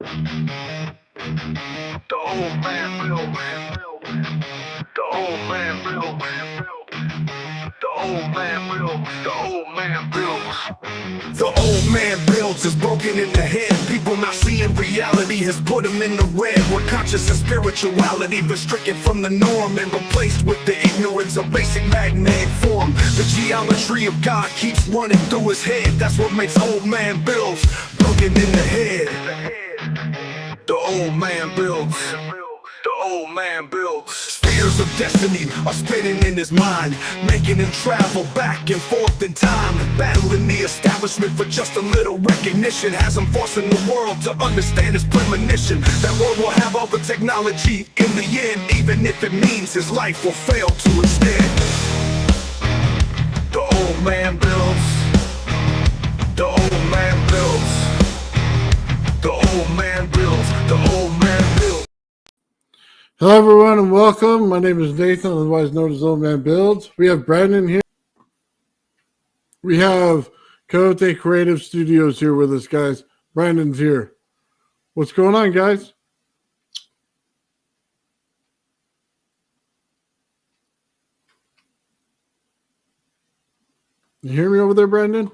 The old man built. The old man built. The old man built. The old man builds. The old man builds is broken in the head. People not seeing reality has put them in the red. Where conscious and spirituality restricted from the norm and replaced with the ignorance of basic magnetic form. The geometry of God keeps running through his head. That's what makes old man builds broken in the head. The old man builds. The old man builds. Spheres of destiny are spinning in his mind, making him travel back and forth in time, battling the establishment for just a little recognition. Has him forcing the world to understand his premonition. That world will have all the technology in the end, even if it means his life will fail to extend. The old man builds. The old man builds. The old man builds. The old man builds. Hello, everyone, and welcome. My name is Nathan, otherwise known as Old Man Builds. We have Brandon here. We have Cote Creative Studios here with us, guys. Brandon's here. What's going on, guys? You hear me over there, Brandon?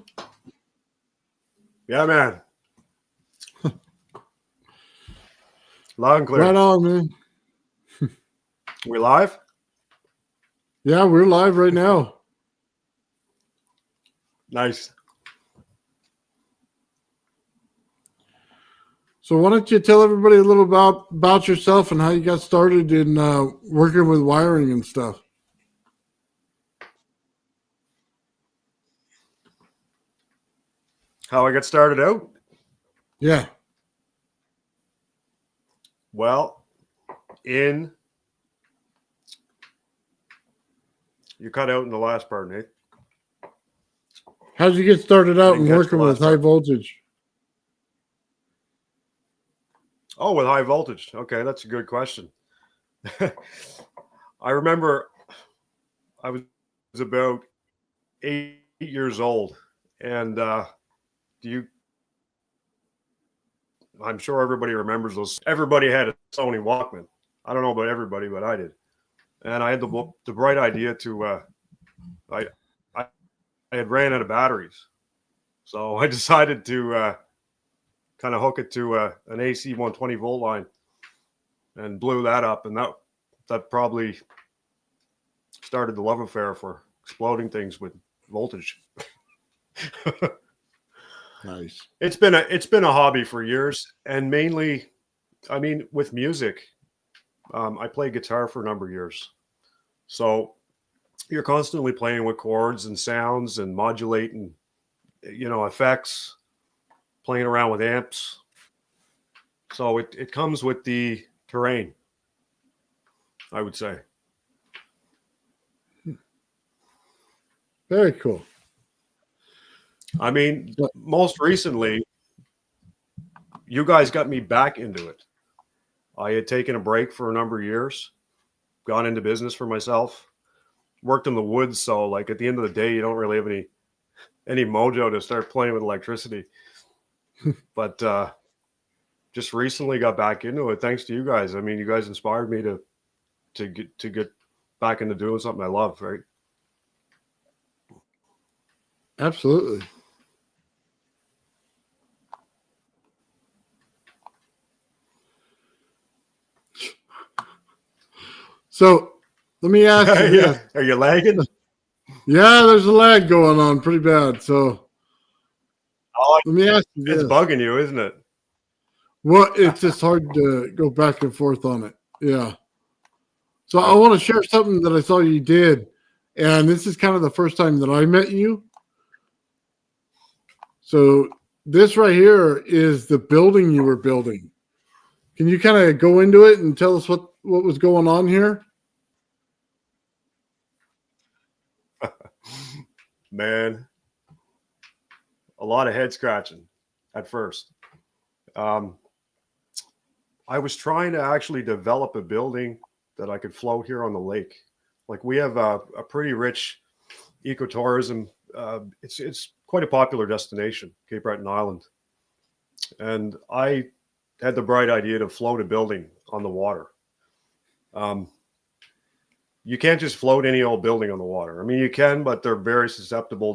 Yeah, man. Loud and clear. Right on, man. We live? Yeah, we're live right now. Nice. So why don't you tell everybody a little about yourself and how you got started in working with wiring and stuff? How I got started out? Yeah. Well, you cut out in the last part, Nate. How'd you get started out and catch working the with last high part. voltage? Oh, with high voltage. Okay, that's a good question. I remember I was about 8 years old, and I'm sure everybody remembers those. Everybody had a Sony Walkman. I don't know about everybody, but I did. And I had the bright idea to I had ran out of batteries, so I decided to kind of hook it to an AC 120 volt line, and blew that up, and that probably started the love affair for exploding things with voltage. Nice. It's been a hobby for years, and mainly, I mean, with music. I played guitar for a number of years, so you're constantly playing with chords and sounds and modulating, effects, playing around with amps. So it comes with the terrain, I would say. Very cool. I mean, most recently, you guys got me back into it. I had taken a break for a number of years, gone into business for myself, worked in the woods. So like at the end of the day, you don't really have any mojo to start playing with electricity. But just recently got back into it thanks to you guys. I mean, you guys inspired me to get back into doing something I love, right? Absolutely. So let me ask you this. Are you lagging? Yeah, there's a lag going on pretty bad. So let me ask you It's this. bugging you, isn't it? Well, it's just hard to go back and forth on it. Yeah. So I want to share something that I saw you did. And this is kind of the first time that I met you. So this right here is the building you were building. Can you kind of go into it and tell us what was going on here? Man, a lot of head scratching at first. I was trying to actually develop a building that I could float here on the lake. Like we have a pretty rich ecotourism. It's quite a popular destination, Cape Breton Island. And I had the bright idea to float a building on the water. You can't just float any old building on the water. I mean, you can, but they're very susceptible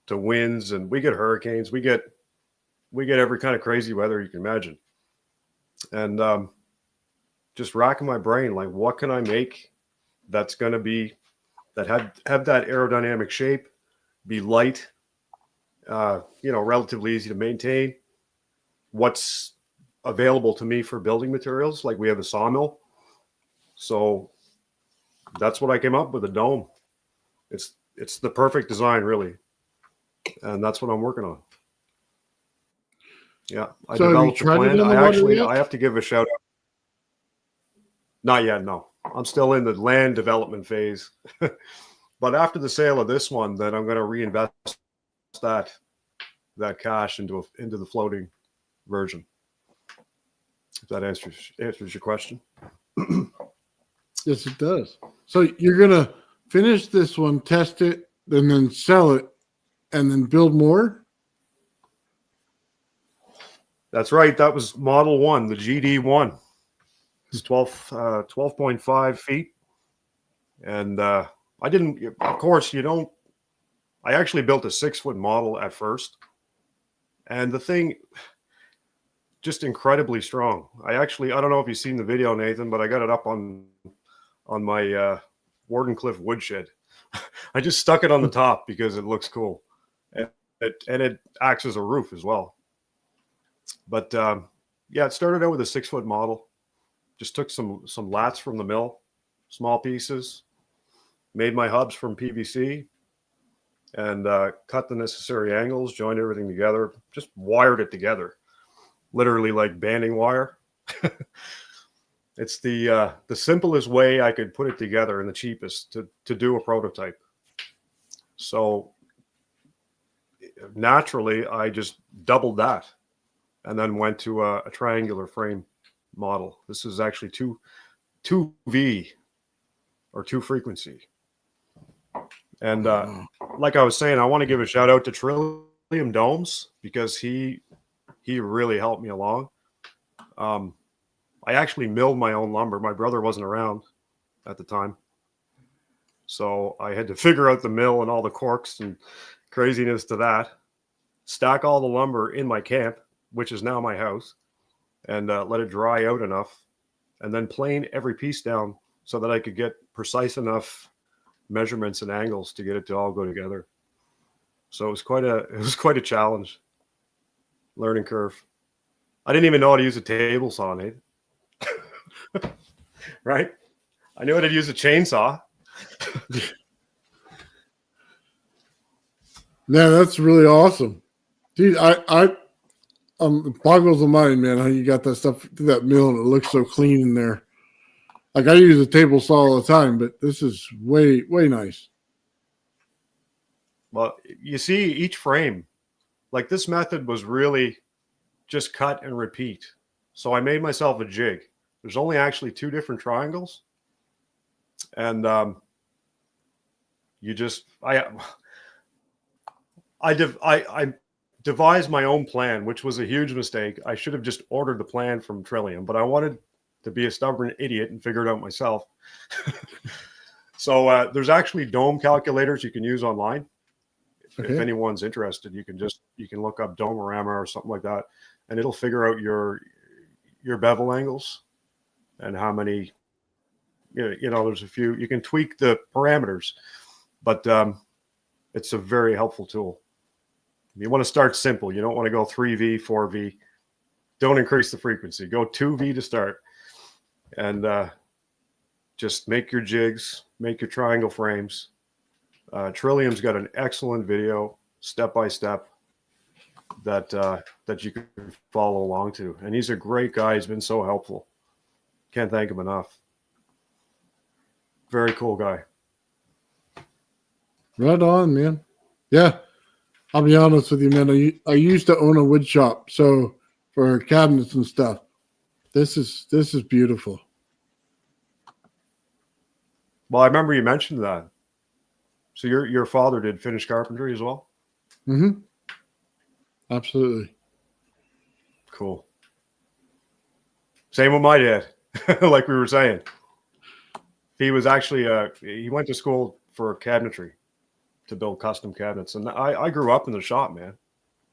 to winds, and we get hurricanes. We get every kind of crazy weather you can imagine. And just racking my brain, like, what can I make that's going to be that have that aerodynamic shape, be light, relatively easy to maintain. What's available to me for building materials? Like, we have a sawmill, so that's what I came up with, a dome. It's the perfect design, really, and that's what I'm working on. Yeah, I developed a plan. I have to give a shout out. Not yet, no. I'm still in the land development phase. But after the sale of this one, then I'm going to reinvest that cash into the floating version. If that answers your question. Yes, it does. So you're going to finish this one, test it, and then sell it, and then build more? That's right. That was Model 1, the GD1. It's 12.5 feet. And I didn't, of course, I actually built a 6-foot model at first. And the thing, just incredibly strong. I don't know if you've seen the video, Nathan, but I got it up on my Wardenclyffe woodshed. I just stuck it on the top because it looks cool. And it acts as a roof as well. But it started out with a 6-foot model. Just took some lats from the mill, small pieces, made my hubs from PVC, and cut the necessary angles, joined everything together, just wired it together, literally like banding wire. It's the simplest way I could put it together and the cheapest to do a prototype. So naturally, I just doubled that and then went to a triangular frame model. This is actually 2V or 2 frequency. And like I was saying, I want to give a shout out to Trillium Domes because he really helped me along. I actually milled my own lumber. My brother wasn't around at the time, so I had to figure out the mill and all the corks and craziness to that, stack all the lumber in my camp, which is now my house, and let it dry out enough, and then plane every piece down so that I could get precise enough measurements and angles to get it to all go together. So it was quite a challenge, learning curve. I didn't even know how to use a table saw, Nate. Right? I knew how to use a chainsaw. Yeah, that's really awesome, dude. It boggles the mind, man, how you got that stuff through that mill and it looks so clean in there. Like, I use a table saw all the time, but this is way nice. Well, you see, each frame, like, this method was really just cut and repeat. So I made myself a jig. There's only actually 2 different triangles, and I devised my own plan, which was a huge mistake. I should have just ordered the plan from Trillium, but I wanted to be a stubborn idiot and figure it out myself. So there's actually dome calculators you can use online. If anyone's interested, you can look up Domerama or something like that, and it'll figure out your bevel angles and how many. There's a few. You can tweak the parameters, but it's a very helpful tool. You want to start simple. You don't want to go 3V, 4V. Don't increase the frequency. Go 2V to start, and just make your jigs, make your triangle frames. Trillium's got an excellent video, step by step, that you can follow along to, and he's a great guy. He's been so helpful. Can't thank him enough. Very cool guy. Right on, man. Yeah, I'll be honest with you, man. I used to own a wood shop, so for cabinets and stuff. This is beautiful. Well, I remember you mentioned that. So your father did finished carpentry as well? Mm-hmm. Absolutely. Cool. Same with my dad, like we were saying. He was actually he went to school for cabinetry to build custom cabinets, and I grew up in the shop, man.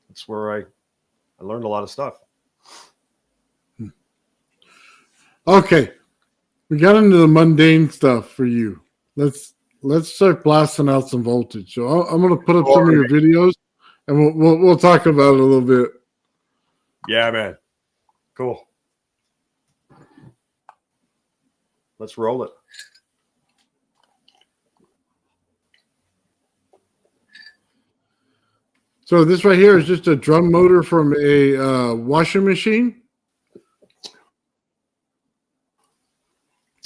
That's where I learned a lot of stuff. Okay, we got into the mundane stuff for you. Let's start blasting out some voltage. So I'm going to put up some of your videos, and we'll talk about it a little bit. Yeah, man. Cool. Let's roll it. So this right here is just a drum motor from a washing machine.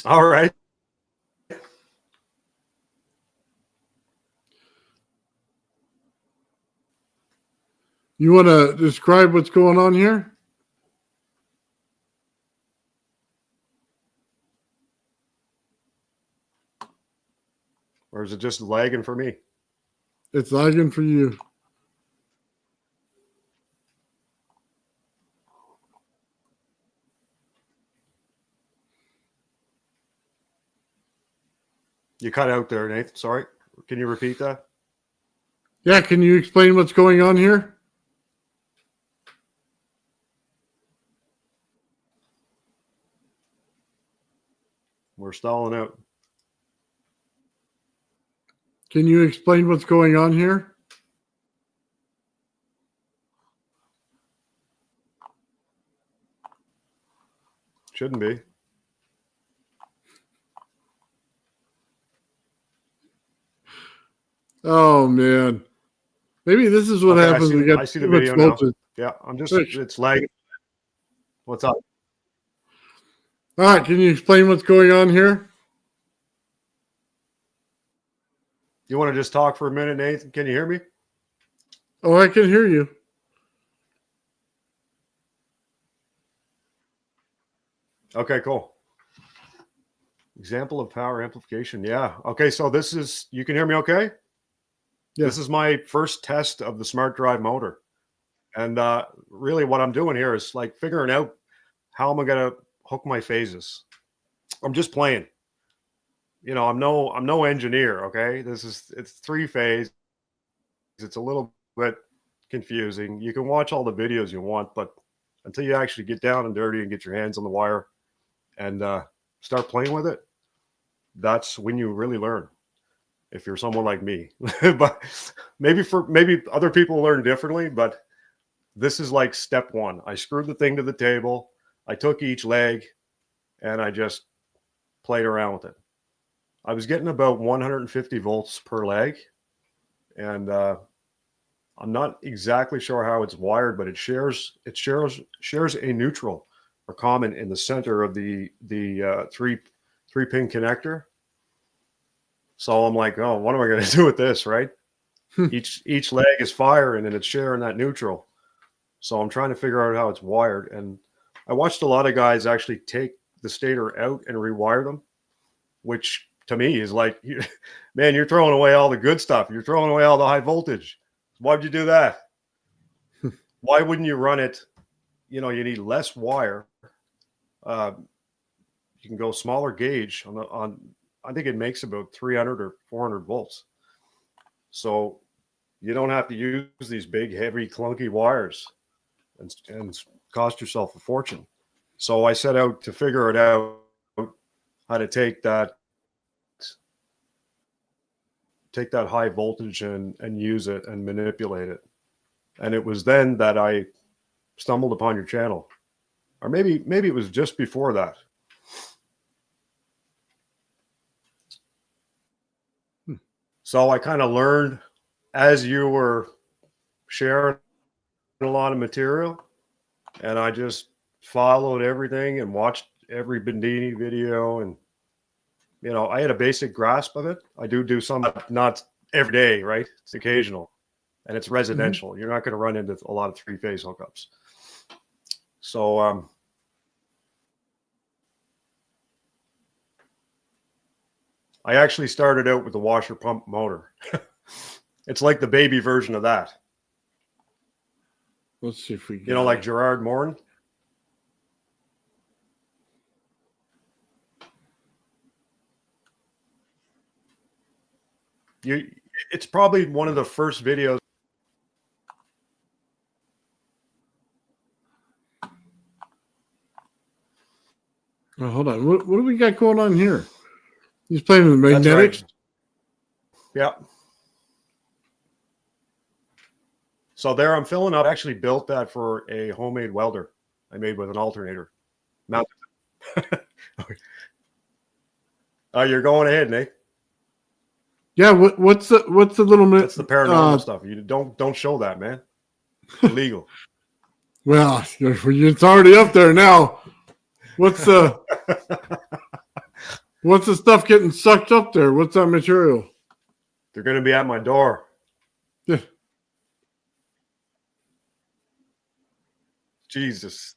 All right. You want to describe what's going on here? Or is it just lagging for me? It's lagging for you. You cut out there, Nathan. Sorry. Can you repeat that? Yeah, can you explain what's going on here? We're stalling out. Can you explain what's going on here? Shouldn't be. Oh man, maybe this is what Okay, happens when we get I see the too much video now. voltage. Yeah, it's lagging. What's up? All right, can you explain what's going on here? You want to just talk for a minute, Nathan? Can you hear me? Oh, I can hear you. Okay, cool. Example of power amplification. Yeah. Okay, so this is, you can hear me okay? Yeah. This is my first test of the smart drive motor. And really what I'm doing here is like figuring out how am I going to hook my phases. I'm just playing. You know, I'm no engineer, okay? It's three phase. It's a little bit confusing. You can watch all the videos you want, but until you actually get down and dirty and get your hands on the wire and start playing with it, that's when you really learn. If you're someone like me, but maybe other people learn differently, but this is like step one. I screwed the thing to the table. I took each leg and I just played around with it. I was getting about 150 volts per leg, and I'm not exactly sure how it's wired, but it shares a neutral or common in the center of the three pin connector. So I'm like, oh, what am I going to do with this, right? Each leg is firing and it's sharing that neutral. So I'm trying to figure out how it's wired. And I watched a lot of guys actually take the stator out and rewire them, which to me is like, man, you're throwing away all the good stuff. You're throwing away all the high voltage. Why'd you do that? Why wouldn't you run it? You know, you need less wire. You can go smaller gauge on I think it makes about 300 or 400 volts. So you don't have to use these big, heavy, clunky wires and cost yourself a fortune. So I set out to figure it out, how to take that high voltage and use it and manipulate it. And it was then that I stumbled upon your channel. Or maybe it was just before that. So I kind of learned as you were sharing a lot of material, and I just followed everything and watched every Bandini video, and you know, I had a basic grasp of it. I do some, not every day, right? It's occasional, and it's residential. Mm-hmm. You're not going to run into a lot of three-phase hookups. So I actually started out with the washer pump motor. It's like the baby version of that. Let's see if we get like Gerard Morin. It's probably one of the first videos. Oh, hold on. What do we got going on here? He's playing with That's magnetics. right. Yeah. So there I'm filling up. I actually built that for a homemade welder I made with an alternator. Mounted. You're going ahead, Nate. Yeah. What's the little? That's the paranormal stuff. You don't show that, man. Illegal. Well, it's already up there now. What's the stuff getting sucked up there? What's that material? They're going to be at my door. Yeah. Jesus.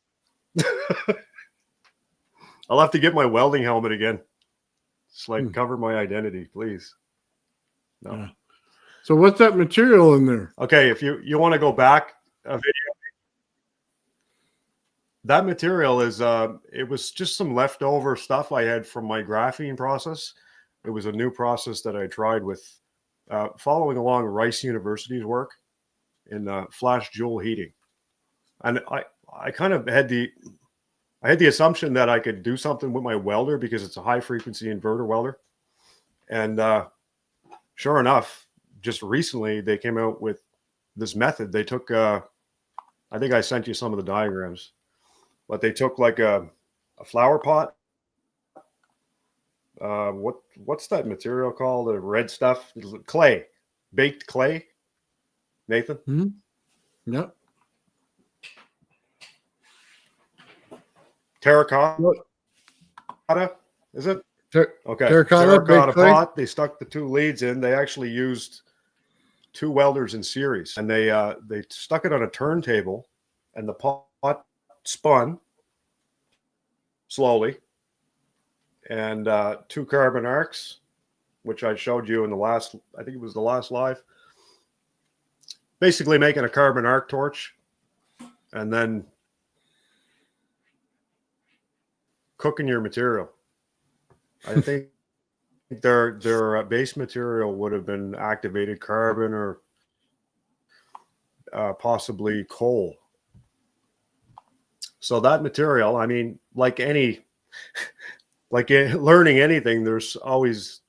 I'll have to get my welding helmet again. Just like cover my identity, please. No. Yeah. So what's that material in there? Okay, if you want to go back a video, that material is it was just some leftover stuff I had from my graphene process. It was a new process that I tried with following along Rice University's work in flash joule heating, and I kind of had the assumption that I could do something with my welder because it's a high frequency inverter welder, and sure enough, just recently they came out with this method. They took I think I sent you some of the diagrams, but they took like a flower pot. What's that material called? The red stuff, clay, baked clay. Nathan. Mm-hmm. Yep. Terracotta, is it? Okay. Terracotta pot. They stuck the two leads in. They actually used two welders in series, and they stuck it on a turntable, and the pot spun slowly, and two carbon arcs, which I showed you in the last, I think it was the last live, basically making a carbon arc torch, and then cooking your material. I think their base material would have been activated carbon or possibly coal. So that material, I mean, like learning anything, there's always,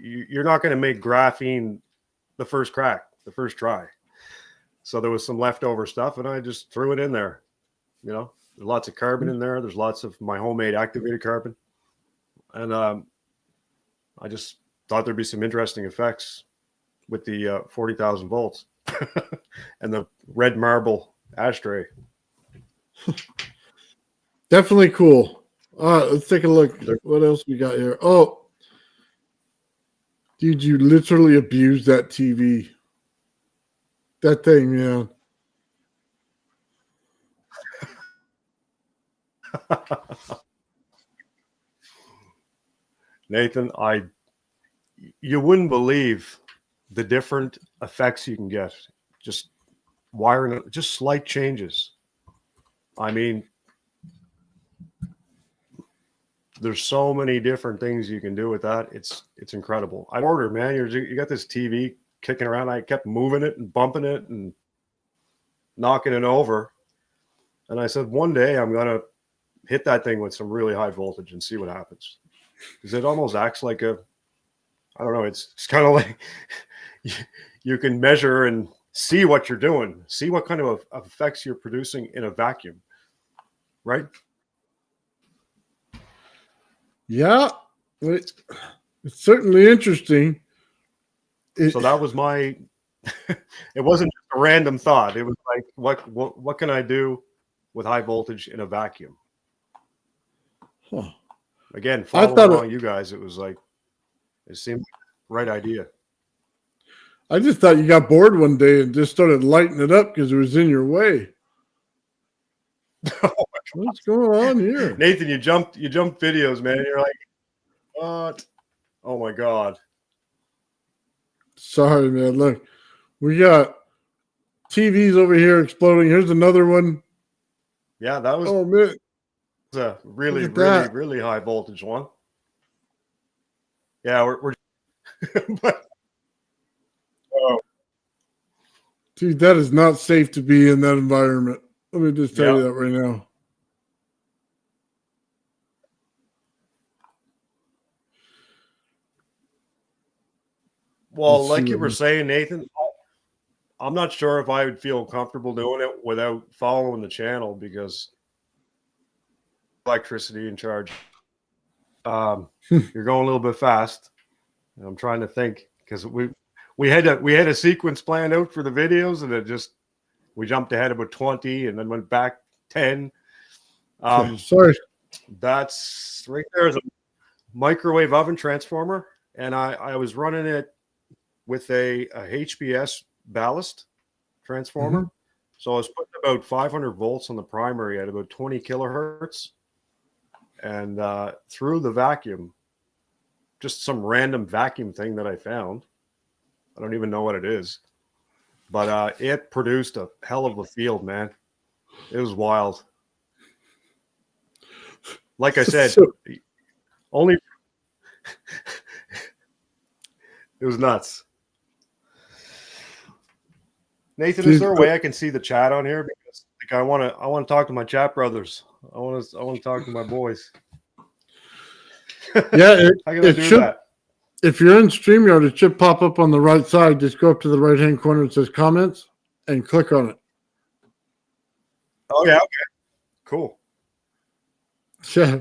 you're not going to make graphene the first crack, the first try. So there was some leftover stuff, and I just threw it in there. You know, there's lots of carbon in there. There's lots of my homemade activated carbon. And I just thought there'd be some interesting effects with the 40,000 volts and the red marble ashtray. Definitely cool. All right, let's take a look. What else we got here? Oh, dude, you literally abused that TV. That thing, man. Nathan, you wouldn't believe the different effects you can get just wiring, just slight changes. I mean, there's so many different things you can do with that. It's incredible. I ordered, man. You got this TV kicking around. I kept moving it and bumping it and knocking it over. And I said, one day I'm gonna hit that thing with some really high voltage and see what happens. Because it almost acts like I don't know, it's kind of like you can measure and see what you're doing, see what kind of effects you're producing in a vacuum, right? Yeah, it's certainly interesting. So that was my, it wasn't just a random thought. It was like, what can I do with high voltage in a vacuum? Huh. Again, following along you guys, it was like, it seemed like the right idea. I just thought you got bored one day and just started lighting it up because it was in your way. What's going on here? Nathan, you jumped videos, man. You're like, what? Oh my God. Sorry, man. Look, we got TVs over here exploding. Here's another one. Yeah, that was, oh, man. A really high voltage one. Yeah, we're Dude, that is not safe to be in that environment. Let me just tell you that right now. Well, like you were saying, Nathan, I'm not sure if I would feel comfortable doing it without following the channel because electricity in charge. You're going a little bit fast. I'm trying to think because we had a sequence planned out for the videos, and it just we jumped ahead about 20 and then went back 10. Sorry. That's right there is a microwave oven transformer, and I was running it with a HBS ballast transformer. Mm-hmm. So I was putting about 500 volts on the primary at about 20 kilohertz, and through the vacuum, just some random vacuum thing that I found. I don't even know what it is, but it produced a hell of a field, man. It was wild. Like I said, only it was nuts. Nathan, is there a way I can see the chat on here? Because like, I want to talk to my chat brothers. I want to talk to my boys. Yeah, how can I do should, that? If you're in StreamYard, it should pop up on the right side. Just go up to the right-hand corner. It says comments and click on it. Oh, yeah. Okay. Cool. Yeah.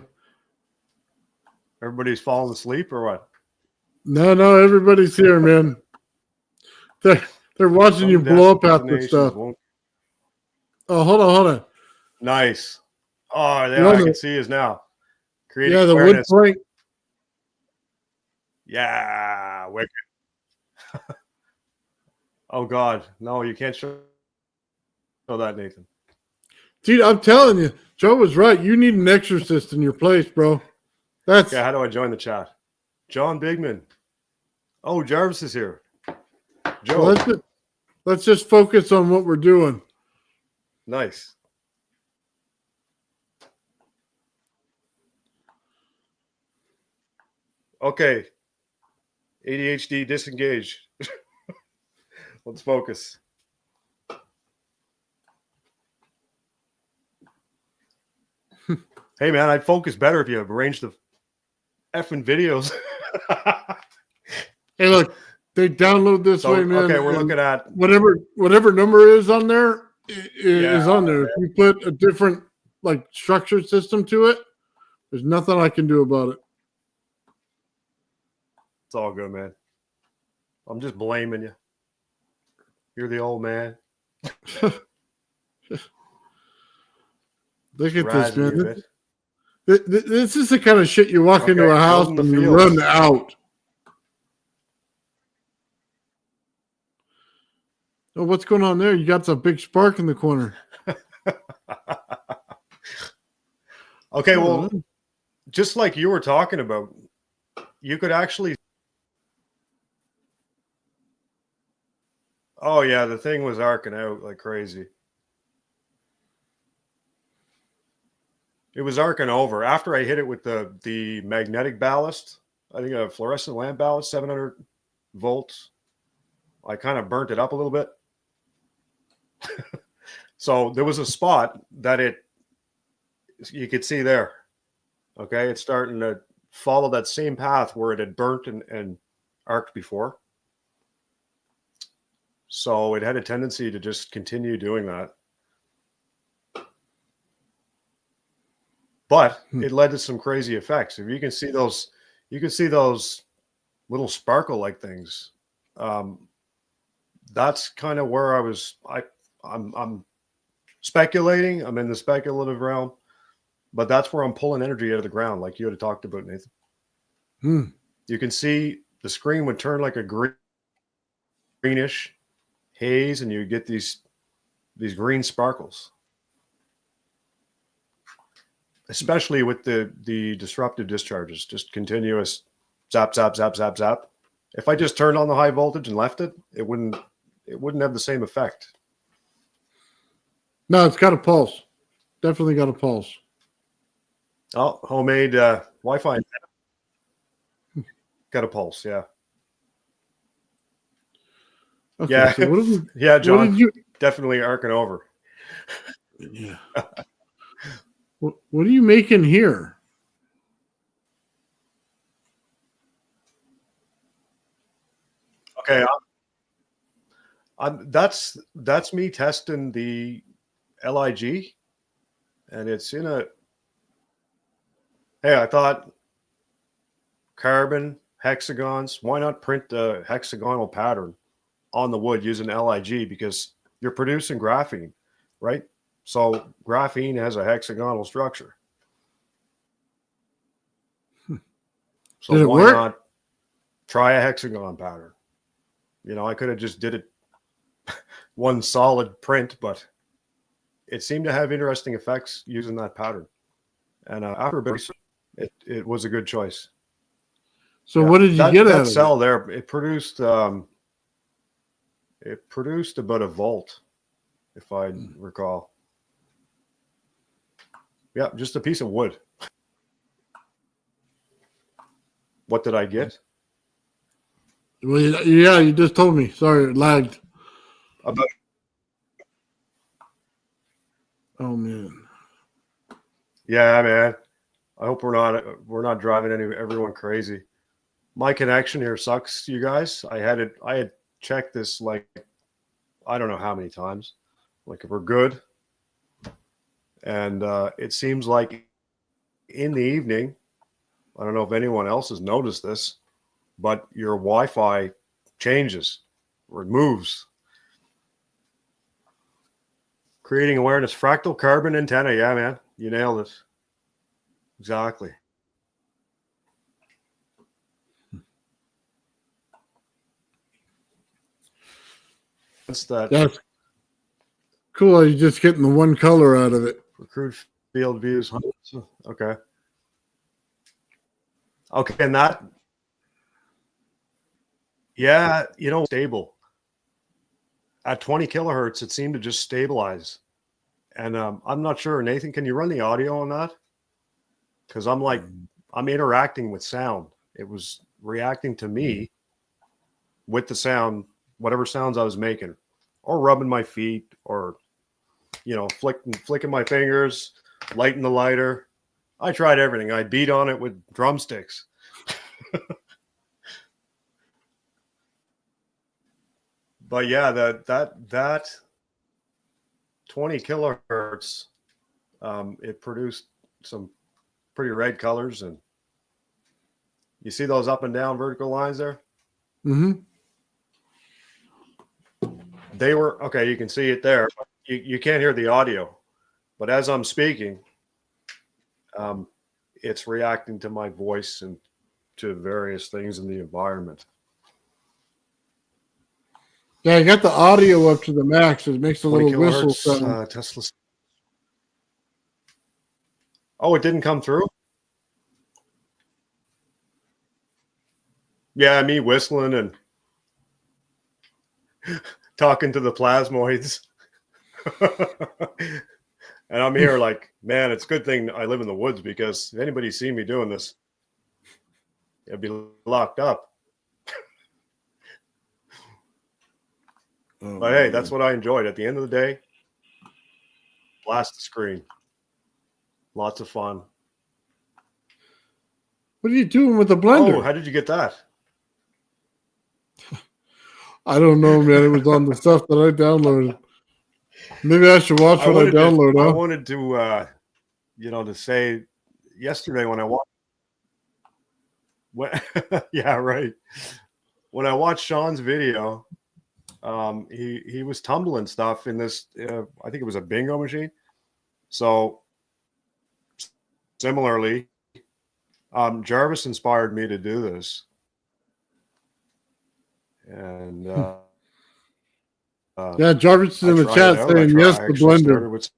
Everybody's falling asleep or what? No, everybody's here, man. They're watching you blow up after stuff. Oh, hold on. Nice. Oh, yeah, I can see us now. Creating the awareness. wood plank. Yeah, wicked. Oh God, no, you can't show that, Nathan. Dude, I'm telling you, Joe was right. You need an exorcist in your place, bro. That's how do I join the chat? John Bigman. Oh, Jarvis is here. Joe. Well, let's just focus on what we're doing. Nice. Okay. ADHD disengage. Let's focus. Hey man, I'd focus better if you arranged the effing videos. Hey, look, they download this way, man. Okay, we're looking at whatever number is on there is on there. If you put a different like structured system to it, there's nothing I can do about it. It's all good, man. I'm just blaming you. You're the old man. Look at this, man. This is the kind of shit you walk into a house and you run out. Oh, what's going on there? You got some big spark in the corner. Okay, well, just like you were talking about, you could actually. Oh yeah, the thing was arcing out like crazy. It was arcing over after I hit it with the magnetic ballast. I think a fluorescent lamp ballast, 700 volts. I kind of burnt it up a little bit. So there was a spot that you could see there. Okay, it's starting to follow that same path where it had burnt and arced before. So it had a tendency to just continue doing that. But it led to some crazy effects. If you can see those, little sparkle-like things. That's kind of where I'm speculating. I'm in the speculative realm, but that's where I'm pulling energy out of the ground, like you had talked about, Nathan. You can see the screen would turn like a greenish haze, and you get these green sparkles. Especially with the disruptive discharges, just continuous zap, zap, zap, zap, zap. If I just turned on the high voltage and left it, it wouldn't have the same effect. No, it's got a pulse. Definitely got a pulse. Oh, homemade Wi-Fi. Got a pulse, yeah. Okay, Yeah, so what did we? yeah, What John, did you? definitely arcing over. Yeah. What are you making here? Okay, that's me testing the LIG, and it's in a. Hey, I thought carbon hexagons. Why not print a hexagonal pattern on the wood using LIG, because you're producing graphene, right? So graphene has a hexagonal structure. So Did it why work? not try a hexagon pattern? You know, I could have just did it one solid print, but it seemed to have interesting effects using that pattern. And after a bit, it was a good choice. So Yeah, what did you get out that of cell it? there, it produced about a volt, if I recall. Yeah, just a piece of wood. What did I get? Well, yeah, you just told me. Sorry, it lagged. About Oh man. yeah, man. I hope we're not driving everyone crazy. My connection here sucks, you guys. I had checked this like I don't know how many times. Like if we're good, and it seems like in the evening, I don't know if anyone else has noticed this, but your Wi-Fi changes or it moves. Creating awareness, fractal carbon antenna. Yeah, man, you nailed it. Exactly. That's that That's cool. You're just getting the one color out of it. for crude field views. Okay. Okay, and that, yeah, stable at 20 kilohertz. It seemed to just stabilize, and I'm not sure. Nathan, can you run the audio on that? Because I'm interacting with sound. It was reacting to me with the sound, whatever sounds I was making, or rubbing my feet, or flicking my fingers, lighting the lighter. I tried everything. I beat on it with drumsticks. But yeah, that 20 kilohertz, it produced some pretty red colors, and you see those up and down vertical lines there. Mm-hmm. They were okay. You can see it there. You can't hear the audio, but as I'm speaking, it's reacting to my voice and to various things in the environment. Yeah, I got the audio up to the max. It makes a 20 little whistle kilohertz sound. Tesla. Oh, it didn't come through? Yeah, me whistling and talking to the plasmoids. And I'm here like, man, it's a good thing I live in the woods, because if anybody see me doing this, it'd be locked up. Oh, But hey, man. that's what I enjoyed. At the end of the day, blast the screen. Lots of fun. What are you doing with the Oh, blender? how did you get that? I don't know, man. It was on the stuff that I downloaded. Maybe I should watch what I download, I huh? wanted to to say yesterday when I watched yeah, right. When I watched Sean's video, he was tumbling stuff in this I think it was a bingo machine. So similarly, Jarvis inspired me to do this. And Yeah, Jarvis is I in the tried it chat out. saying yes, I the actually blender. started with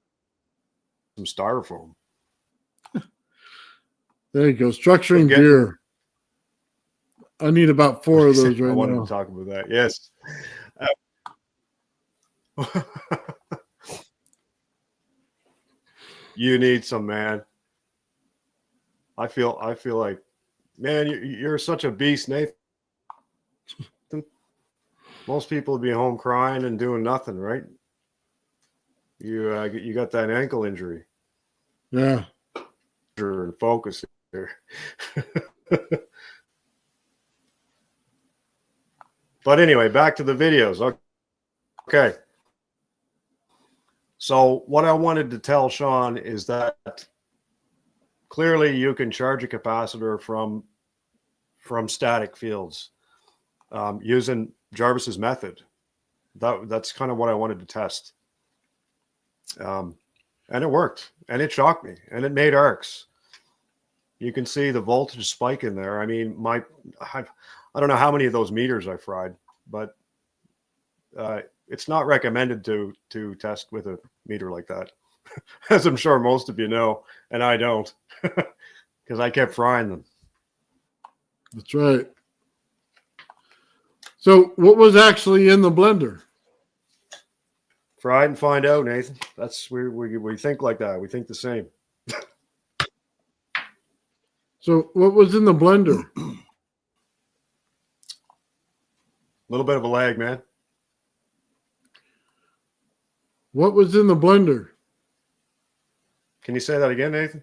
some styrofoam. There you go. So Structuring getting beer. I need about 4 of those I right wanted to now. talk about that. Yes. You need some, man. I feel like, man, you're such a beast, Nathan. Most people would be home crying and doing nothing, right? You got that ankle injury. Yeah. And focus here. But anyway, back to the videos. Okay. So what I wanted to tell Sean is that clearly you can charge a capacitor from static fields using Jarvis's method. That's kind of what I wanted to test. And it worked, and it shocked me, and it made arcs. You can see the voltage spike in there. I mean, I don't know how many of those meters I fried, but it's not recommended to test with a meter like that, as I'm sure most of you know, and I don't, because I kept frying them. That's right. So what was actually in the blender? Fry it and find out, Nathan. That's we think like that. We think the same. So what was in the blender? A little bit of a lag, man. What was in the blender? Can you say that again, Nathan?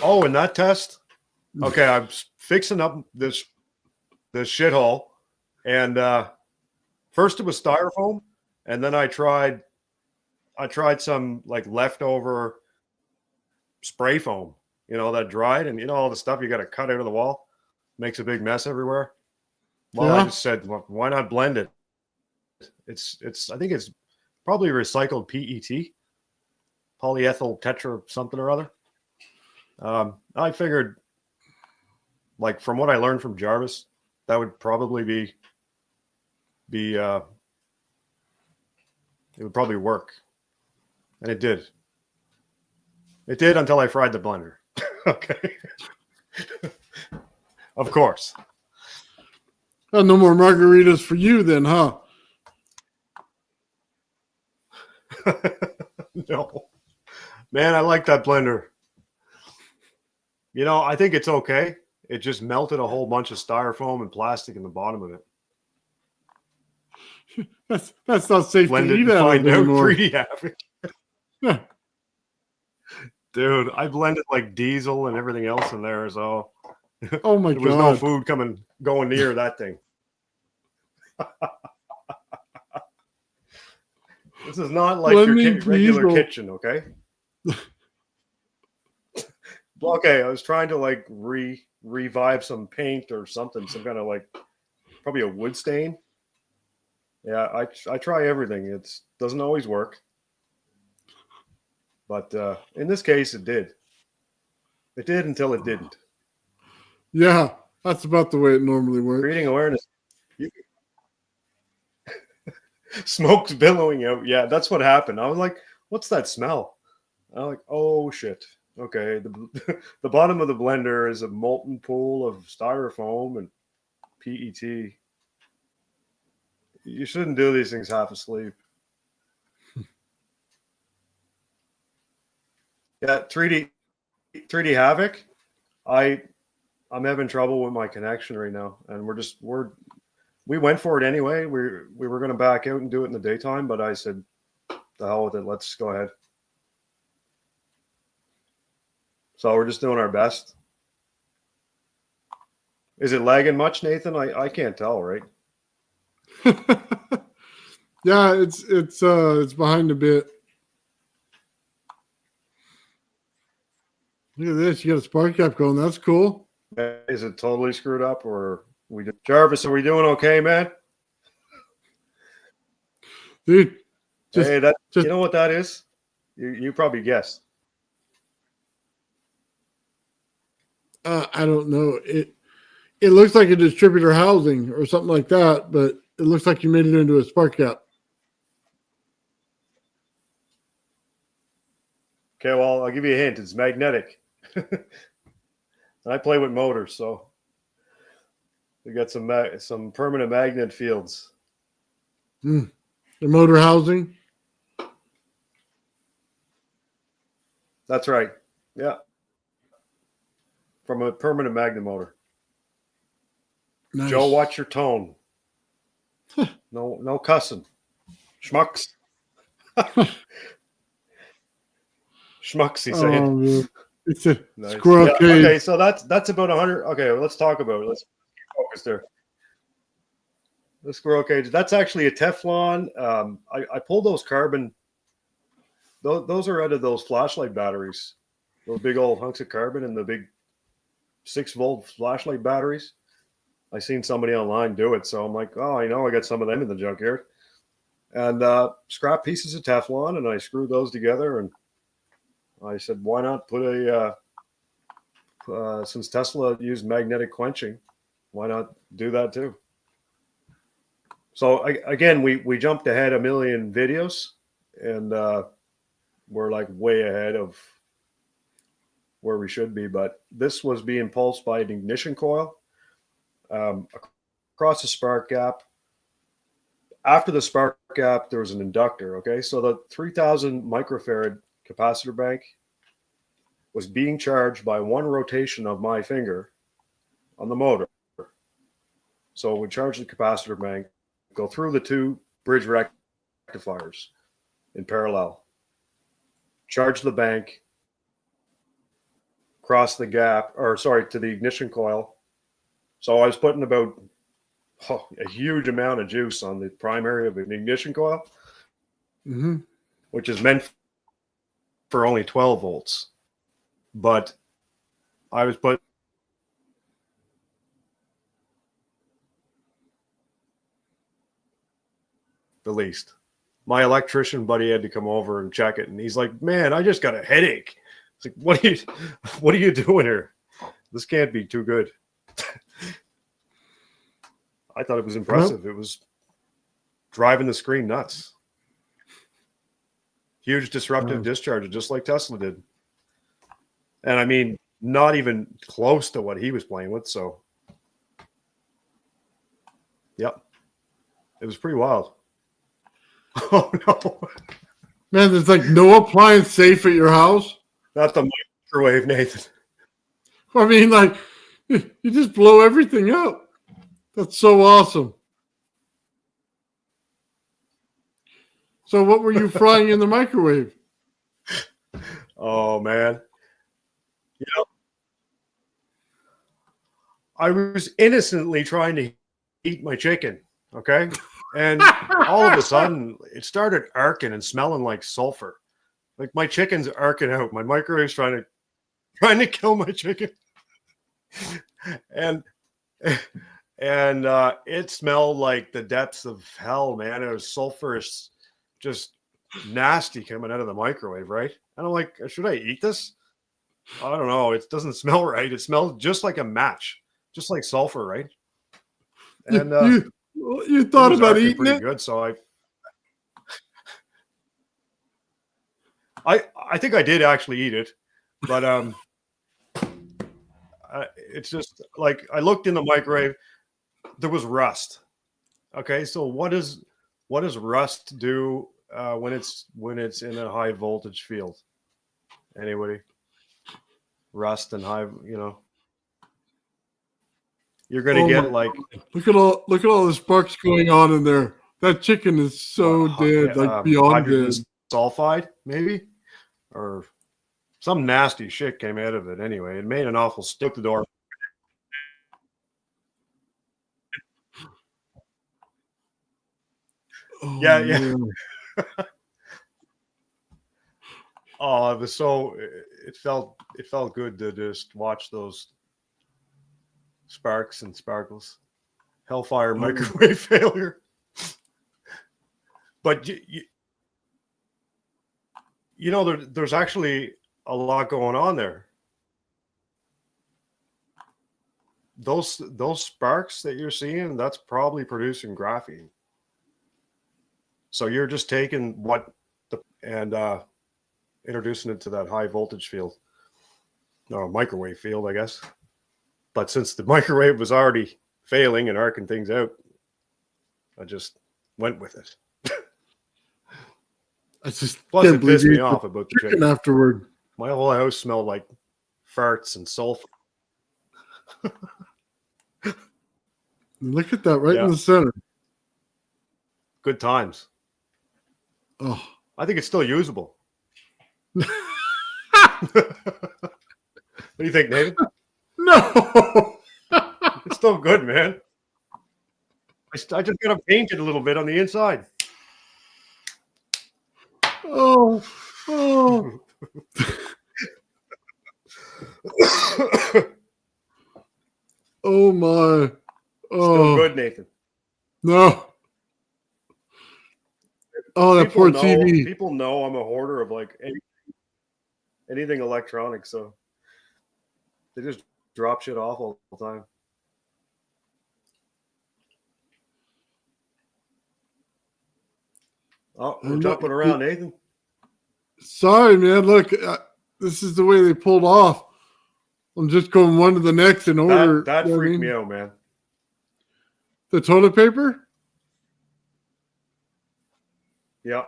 Oh, in that test? Okay, I'm fixing up this shithole, and first it was styrofoam, and then I tried some like leftover spray foam, you know, that dried, and you know all the stuff you got to cut out of the wall, makes a big mess everywhere. Well, Yeah. I just said, well, why not blend it? I think it's probably recycled PET, polyethyl tetra something or other. I figured, like from what I learned from Jarvis, that would probably be it would probably work, and it did. It did until I fried the blender. Okay, of course. Oh, no more margaritas for you then, huh? No, man, I like that blender. You know, I think it's okay. It just melted a whole bunch of styrofoam and plastic in the bottom of it. That's not safe Blend to it eat and out of find out anymore. 3D havoc. Yeah. Dude, I blended like diesel and everything else in there, so Oh my there was no God. food going near that thing. This is not like your Blending regular diesel. kitchen, okay? Okay, I was trying to like revive some paint or something, some kind of like probably a wood stain. Yeah, I try everything. It doesn't always work, but in this case, it did. It did until it didn't. Yeah, that's about the way it normally works. Creating awareness. Smoke's billowing out. Yeah, that's what happened. I was like, "What's that smell?" I'm like, "Oh shit." Okay, the bottom of the blender is a molten pool of styrofoam and PET. You shouldn't do these things half asleep. Yeah, 3D Havoc. I'm having trouble with my connection right now, and we went for it anyway. We were going to back out and do it in the daytime, but I said, "The hell with it. Let's go ahead." So we're just doing our best. Is it lagging much, Nathan? I can't tell, right? Yeah, it's behind a bit. Look at this. You got a spark gap going. That's cool. Is it totally screwed up, or Jarvis? Are we doing okay, man? Dude, You know what that is? You probably guessed. I don't know. It looks like a distributor housing or something like that, but it looks like you made it into a spark gap. Okay, well, I'll give you a hint. It's magnetic. I play with motors, so we got some permanent magnet fields. The motor housing. That's right. Yeah. From a permanent magnet motor. Nice. Joe, watch your tone. No cussing. Schmucks. Schmucks, he's saying. Oh, man. It's a Nice. squirrel Yeah, cage. okay, so that's about 100. Okay, well, let's talk about it. Let's focus there. The squirrel cage. That's actually a Teflon. I pulled those carbon. Those are out of those flashlight batteries. Those big old hunks of carbon in the big 6-volt flashlight batteries. I seen somebody online do it, so I'm like, oh, I know, I got some of them in the junkyard. And scrap pieces of Teflon, and I screwed those together. And I said, why not put since Tesla used magnetic quenching, why not do that too? So again, we jumped ahead a million videos, and we're like way ahead of where we should be. But this was being pulsed by an ignition coil across the spark gap. After the spark gap, there was an inductor. Okay, so the 3,000 microfarad capacitor bank was being charged by one rotation of my finger on the motor. So we charge the capacitor bank, go through the 2 bridge rectifiers in parallel, charge the bank, cross the gap, to the ignition coil. So I was putting about a huge amount of juice on the primary of an ignition coil, which is meant for only 12 volts. But I was putting the least. My electrician buddy had to come over and check it, and he's like, "Man, I just got a headache." It's like, what are you doing here? This can't be too good. I thought it was impressive. It was driving the screen nuts. Huge disruptive discharge, just like Tesla did. And I mean, not even close to what he was playing with. So, yep, it was pretty wild. Oh no, Man, there's like no appliance safe at your house. not the microwave, Nathan. I mean, like, you just blow everything up. That's so awesome. So what were you frying in the microwave? Oh man, you know, I was innocently trying to eat my chicken. Okay. And all of a sudden, it started arcing and smelling like sulfur. Like my chicken's arcing out. My microwave's trying to kill my chicken, and it smelled like the depths of hell, man. It was sulfurous, just nasty coming out of the microwave, right? And I'm like, should I eat this? I don't know. It doesn't smell right. It smells just like a match, just like sulfur, right? And you thought about eating pretty it? good, so I think I did actually eat it, but it's just like I looked in the microwave. There was rust. Okay, so what does rust do when it's in a high voltage field? Anybody? Rust and high, you're gonna get like look at all the sparks going on in there. That chicken is so dead, like beyond dead. Sulfide, maybe, or some nasty shit came out of it. Anyway, it made an awful stick the door. Oh, yeah. Oh, it was so. It felt good to just watch those sparks and sparkles. Hellfire microwave failure. But there's actually a lot going on there. Those sparks that you're seeing, that's probably producing graphene. So you're just taking and introducing it to that high voltage field, or microwave field, I guess. But since the microwave was already failing and arcing things out, I just went with it. I just Plus, it pissed me off about the chicken afterward. My whole house smelled like farts and sulfur. Look at that right Yeah. in the center. Good times. Oh. I think it's still usable. What do you think, Nathan? No. It's still good, man. I just got to paint it a little bit on the inside. Oh. Oh. Oh my. Oh. Still good, Nathan. No. Oh, that poor TV. People know I'm a hoarder of like anything electronic, so they just drop shit off all the time. Oh, we're jumping around, Nathan. Sorry, man. Look, this is the way they pulled off. I'm just going one to the next in order. That freaked me out, man. The toilet paper? Yeah.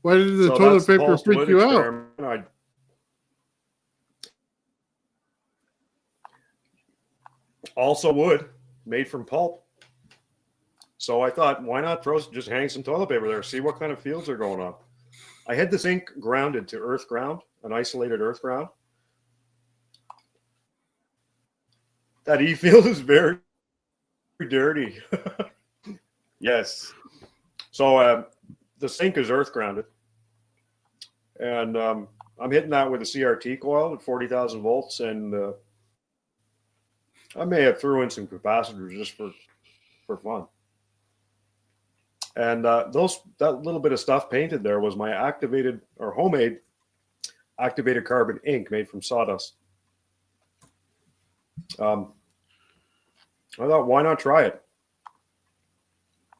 Why did the toilet paper freak you out? Also wood, made from pulp. So I thought, why not just hang some toilet paper there, see what kind of fields are going on. I had this ink grounded to earth ground, an isolated earth ground. That E field is very dirty. Yes. So the sink is earth grounded. And I'm hitting that with a CRT coil at 40,000 volts. And I may have threw in some capacitors just for fun. And that little bit of stuff painted there was my activated or homemade activated carbon ink made from sawdust. I thought, why not try it?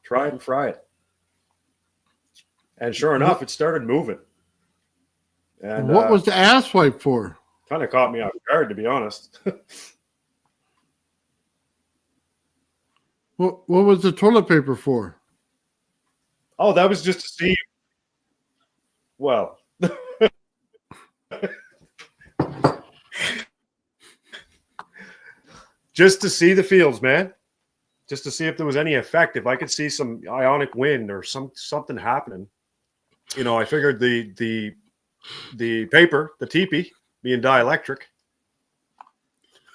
Try it and fry it. And sure enough, it started moving. And what was the ass wipe for? Kind of caught me off guard, to be honest. What was the toilet paper for? Oh, that was just to see. Well, just to see the fields, man. Just to see if there was any effect. If I could see some ionic wind or something happening. You know, I figured the paper, the teepee, being dielectric.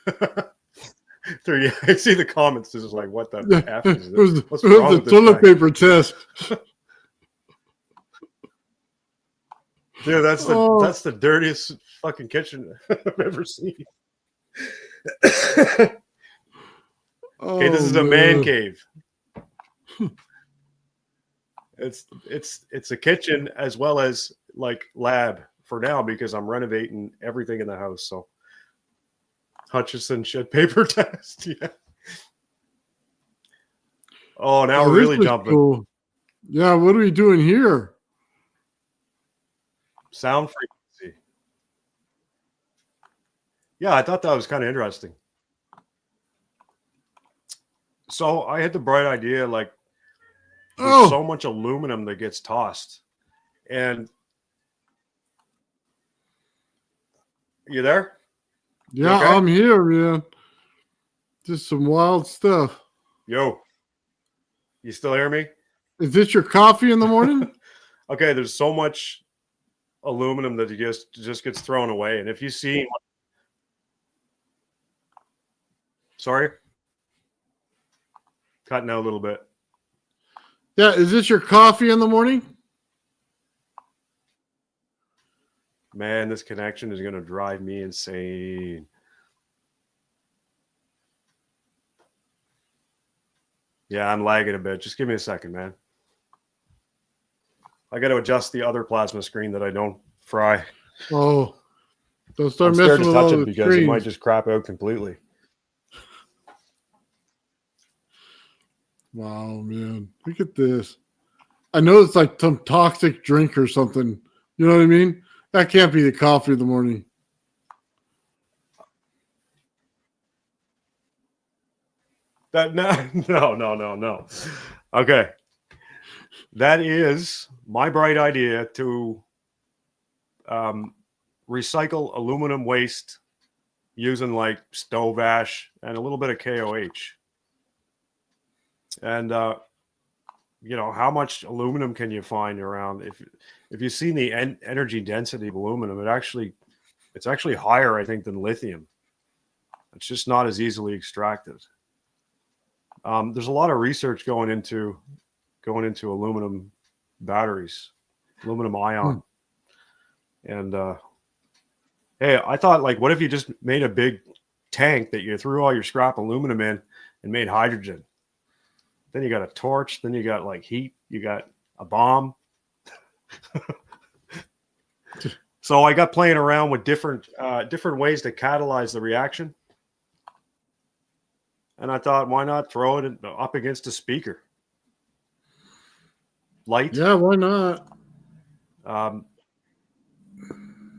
I see the comments. This is like, what the F is this? What's wrong with this toilet guy? paper test. Dude, that's the dirtiest fucking kitchen I've ever seen. Okay, this is a man cave. It's a kitchen as well as like lab for now because I'm renovating everything in the house. So Hutchison shit paper test. Yeah. Oh, now we're really jumping. Cool. Yeah, what are we doing here? Sound frequency. Yeah, I thought that was kind of interesting. So I had the bright idea, like, there's so much aluminum that gets tossed. And you there? Yeah, okay? I'm here, man. Just some wild stuff. Yo, you still hear me? Is this your coffee in the morning? Okay, there's so much aluminum that just gets thrown away. And if you see, sorry, cutting out a little bit. Yeah, is this your coffee in the morning? Man, this connection is going to drive me insane. Yeah, I'm lagging a bit. Just give me a second, man. I got to adjust the other plasma screen that I don't fry. Oh, don't start messing with all the because screens. It might just crap out completely. Wow, man. Look at this. I know it's like some toxic drink or something. You know what I mean? That can't be the coffee in the morning. No. Okay. That is my bright idea to recycle aluminum waste using like stove ash and a little bit of KOH. And you know, how much aluminum can you find around? If you've seen the energy density of aluminum, it's actually higher, I think, than lithium. It's just not as easily extracted. There's a lot of research going into aluminum batteries, aluminum ion. And hey, I thought, like, what if you just made a big tank that you threw all your scrap aluminum in and made hydrogen? Then you got a torch, then you got like heat, you got a bomb. So I got playing around with different ways to catalyze the reaction. And I thought, why not throw it up against a speaker? Light. Yeah, why not?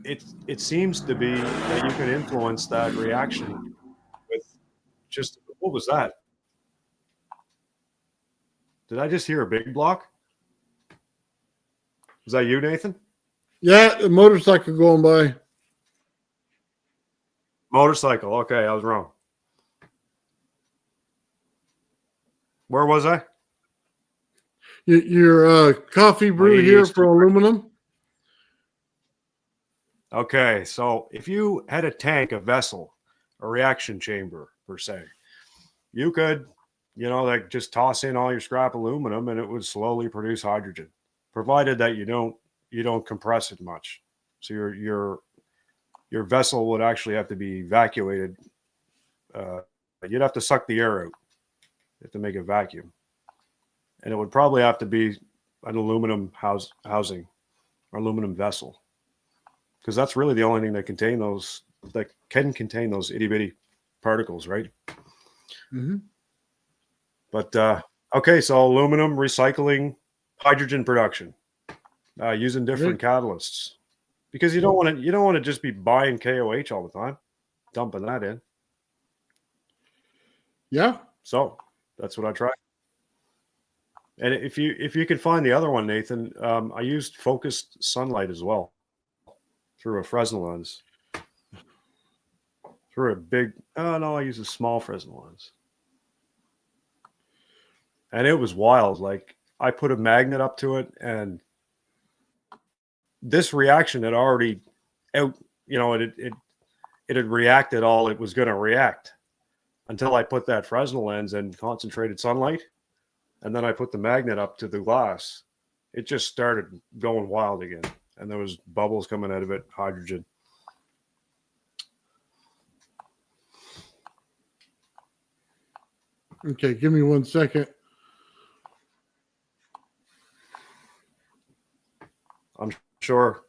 It seems to be that you can influence that reaction with just, what was that? Did I just hear a big block? Was that you, Nathan? Yeah, a motorcycle going by. Motorcycle. Okay, I was wrong. Where was I? Your coffee brew here for aluminum. Okay, so if you had a tank, a vessel, a reaction chamber per se, you could, you know, like just toss in all your scrap aluminum and it would slowly produce hydrogen, provided that you don't compress it much. So your vessel would actually have to be evacuated. You'd have to suck the air out. You have to make a vacuum, and it would probably have to be an aluminum housing or aluminum vessel, because that's really the only thing that can contain those itty bitty particles, right? Mm-hmm. But okay, so aluminum recycling, hydrogen production, using different catalysts, because you don't want to just be buying KOH all the time, dumping that in. Yeah. So that's what I tried. And if you can find the other one, Nathan, I used focused sunlight as well through a Fresnel lens. Through a big, oh no, I used a small Fresnel lens. And it was wild. Like, I put a magnet up to it, and this reaction had already out, you know, it had reacted all it was going to react until I put that Fresnel lens and concentrated sunlight. And then I put the magnet up to the glass. It just started going wild again. And there was bubbles coming out of it, hydrogen. Okay, give me 1 second. I'm sure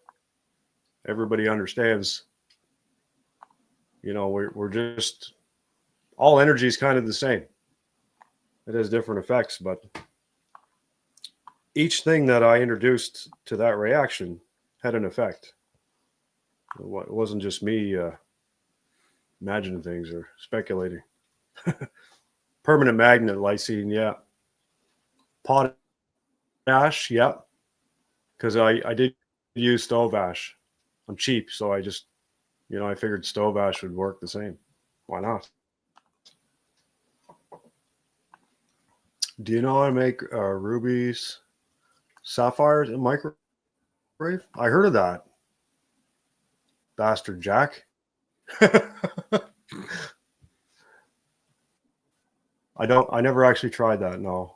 everybody understands. You know, we're just, all energy is kind of the same. It has different effects, but each thing that I introduced to that reaction had an effect. It wasn't just me imagining things or speculating. Permanent magnet, lysine, yeah. Potash, yeah. Because I did use stove ash. I'm cheap, so I just, you know, I figured stove ash would work the same. Why not? Do you know how to make rubies, sapphires in microwave? I heard of that. Bastard Jack. I never actually tried that, no.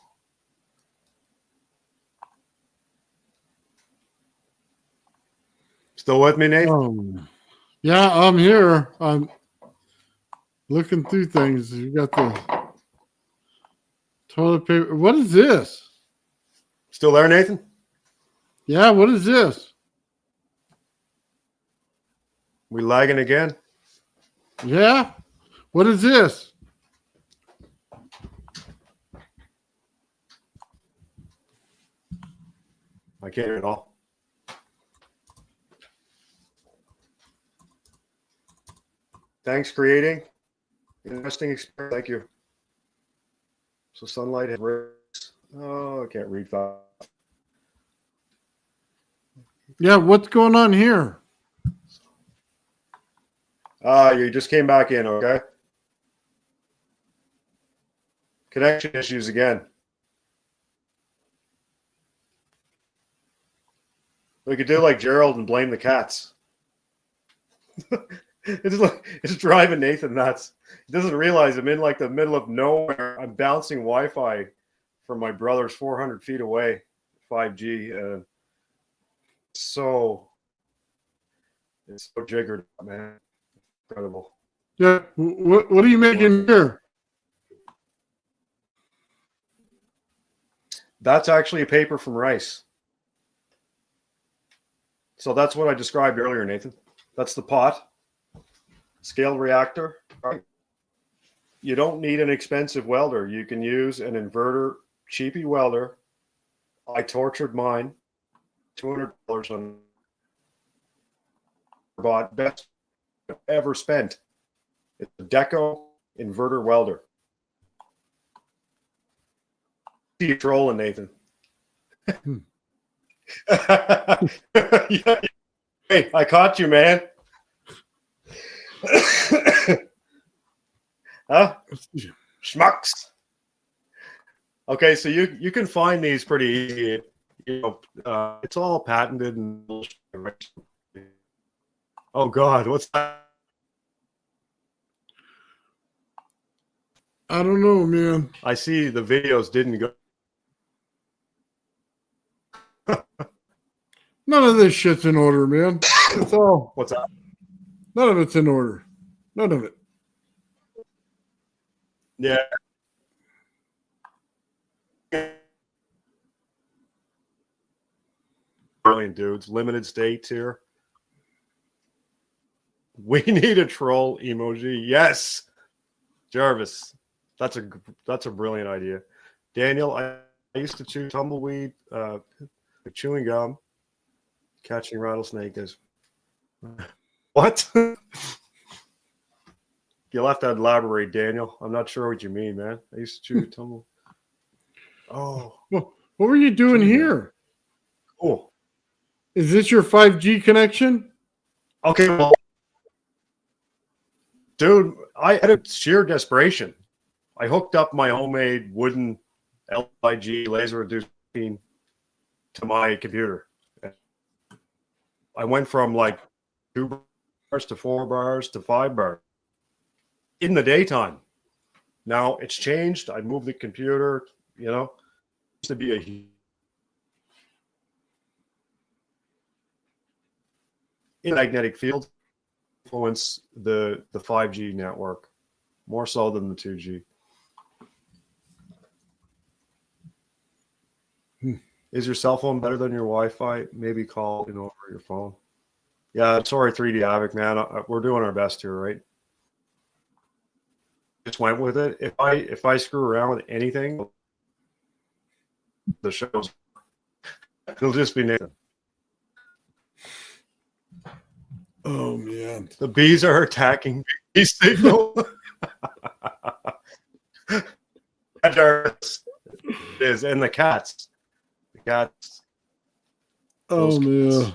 Still with me, Nate? Yeah, I'm here. I'm looking through things. You got the toilet paper. What is this? Still there, Nathan? Yeah, what is this? We lagging again? Yeah? What is this? I can't hear it all. Thanks, creating. Interesting experience. Thank you. So sunlight has rays. Oh, I can't read fast. Yeah, what's going on here? You just came back in, okay? Connection issues again. We could do like Gerald and blame the cats. It's driving Nathan nuts. He doesn't realize I'm in like the middle of nowhere. I'm bouncing Wi-Fi from my brother's 400 feet away, 5G. So it's so jiggered, man. Incredible. Yeah. What are you making here? That's actually a paper from rice. So that's what I described earlier, Nathan. That's the pot. Scaled reactor. Right? You don't need an expensive welder. You can use an inverter, cheapy welder. I tortured mine. $200 on bought best I've ever spent. It's a Deco inverter welder. See you trolling, Nathan. Yeah. Hey, I caught you, man. Huh? Schmucks. Okay, so you can find these pretty easy. You know, it's all patented and oh God, what's that? I don't know, man. I see the videos didn't go. None of this shit's in order, man. It's all. What's that? None of it's in order. None of it. Yeah. Brilliant dudes. Limited states here. We need a troll emoji. Yes, Jarvis. That's a brilliant idea. Daniel, I used to chew tumbleweed, chewing gum, catching rattlesnake is. What? You'll have to elaborate, Daniel. I'm not sure what you mean, man. I used to chew tumble. Oh. Well, what were you doing here? Cool. Is this your 5G connection? Okay, well, dude, I had a sheer desperation. I hooked up my homemade wooden LIG laser reduced to my computer. I went from like 2 bars to 4 bars to 5 bars in the daytime. Now it's changed. I moved the computer, you know, used to be a magnetic field influence the 5G network more so than the 2G. Is your cell phone better than your Wi-Fi? Maybe call over your phone. Yeah, sorry, 3D Havoc, man. We're doing our best here, right? Just went with it. If I screw around with anything, the show's it'll just be Nathan. Oh man, the bees are attacking bee signal. Is and the cats. The cats. Oh man.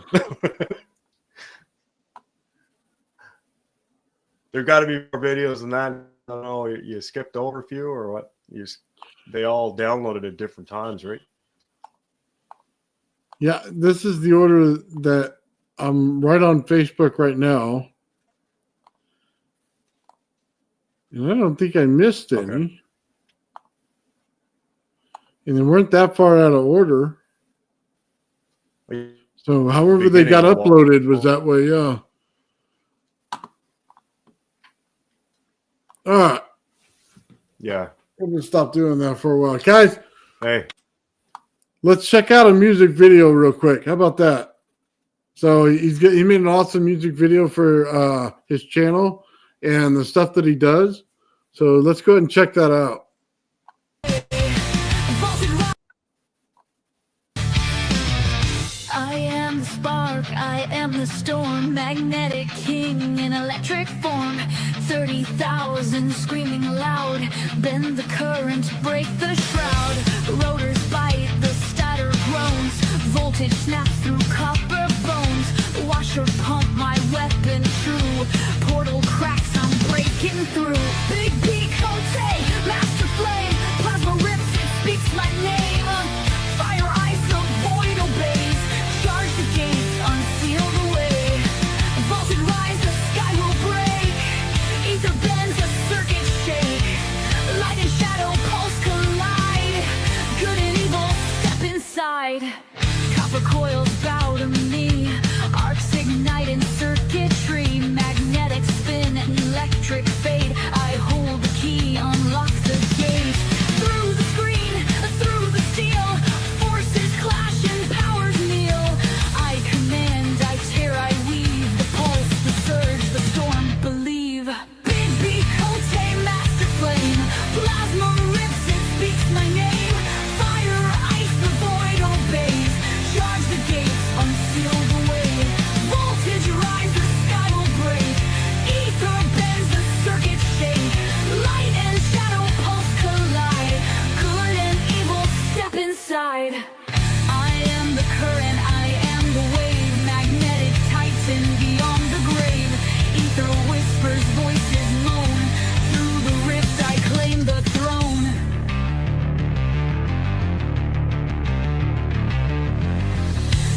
There got to be more videos than that. I don't know. You skipped over a few or what? They all downloaded at different times, right? Yeah, this is the order that I'm right on Facebook right now. And I don't think I missed any. Okay. And they weren't that far out of order. So however they got uploaded was that way, yeah. All right. Yeah. We're going to stop doing that for a while. Guys, hey, let's check out a music video real quick. How about that? So he made an awesome music video for his channel and the stuff that he does. So let's go ahead and check that out. I am the spark, I am the storm, magnetic king in electric form. 30,000 screaming loud, bend the current, break the shroud. Rotors bite, the stator groans, voltage snaps through copper bones. Washer pump, my weapon true, portal crack. breaking through. Big B Cote, master flame, plasma rips, it speaks my name. Fire ice, the void obeys. Charge the gates, unseal the way. Voltage rise, the sky will break. Ether bends, the circuit shake. Light and shadow, pulse collide. Good and evil, step inside. Copper coils bow to me. Arcs ignite in circuitry. Magnetic spin and electric fade. I hold the key, unlock the gate. Through the screen, through the steel. Forces clash and powers kneel. I command, I tear, I weave. The pulse, the surge, the storm, believe. Big B Cote, master flame. Plasma rips, it speaks my name. Fire, ice, the void obeys. Charge the gates, unseal the way. Voltage rise, the sky will break. Ether bends, the circuit shake. Light and shadow pulse collide. Good and evil step inside. I am the current, I am the wave. Magnetic titan beyond the grave. Ether whispers, voices moan. Through the rift I claim the throne.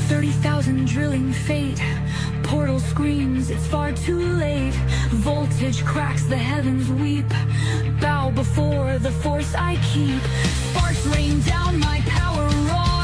30,000 drilling fate. Portal screams, it's far too late. Voltage cracks, the heavens weep. Bow before the force I keep. Sparks rain down, my power raw.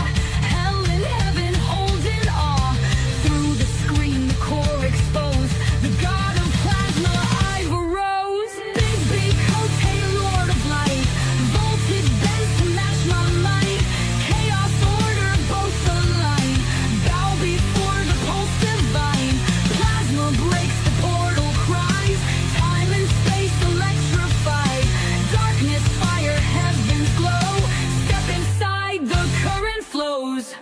Hell and heaven hold in awe. Through the screen, the core exposed. The god of plasma, I've arose. Big B Cote, lord of light. Voltage bends to match my might. Chaos order, both align. Bow before the pulse divine. Plasma breaks, the portal cries. Time and space electrified. Darkness, fire, heavens glow. Step inside, the current flows.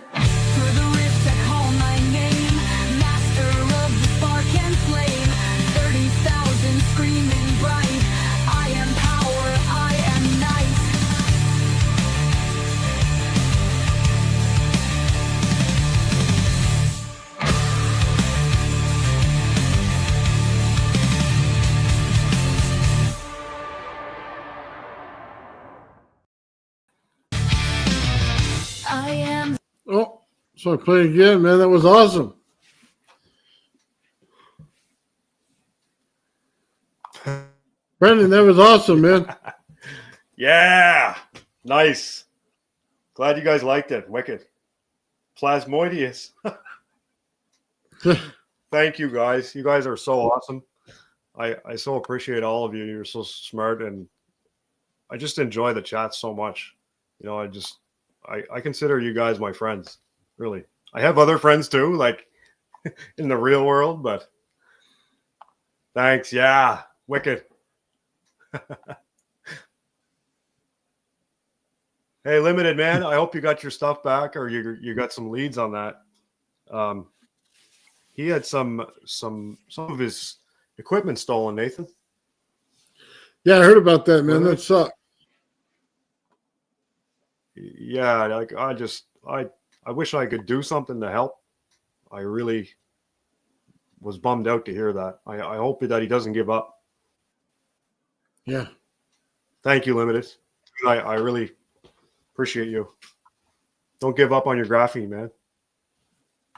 Through the rift I call my name. Master of the spark and flame. 30,000 screaming bright. I am power, I am night. I am Oh, so I play again, man. That was awesome. Brandon, that was awesome, man. Yeah, nice. Glad you guys liked it. Wicked. Plasmoidius. Thank you guys. You guys are so awesome. I so appreciate all of you. You're so smart, and I just enjoy the chat so much. You know, I consider you guys my friends. Really. I have other friends too, like in the real world, but thanks. Yeah. Wicked. Hey, Limited Man, I hope you got your stuff back, or you got some leads on that. He had some of his equipment stolen, Nathan. Yeah, I heard about that, man. That sucked. Yeah, like I wish I could do something to help. I really was bummed out to hear that. I hope that he doesn't give up. Yeah. Thank you, Limited. I really appreciate you. Don't give up on your graphene, man.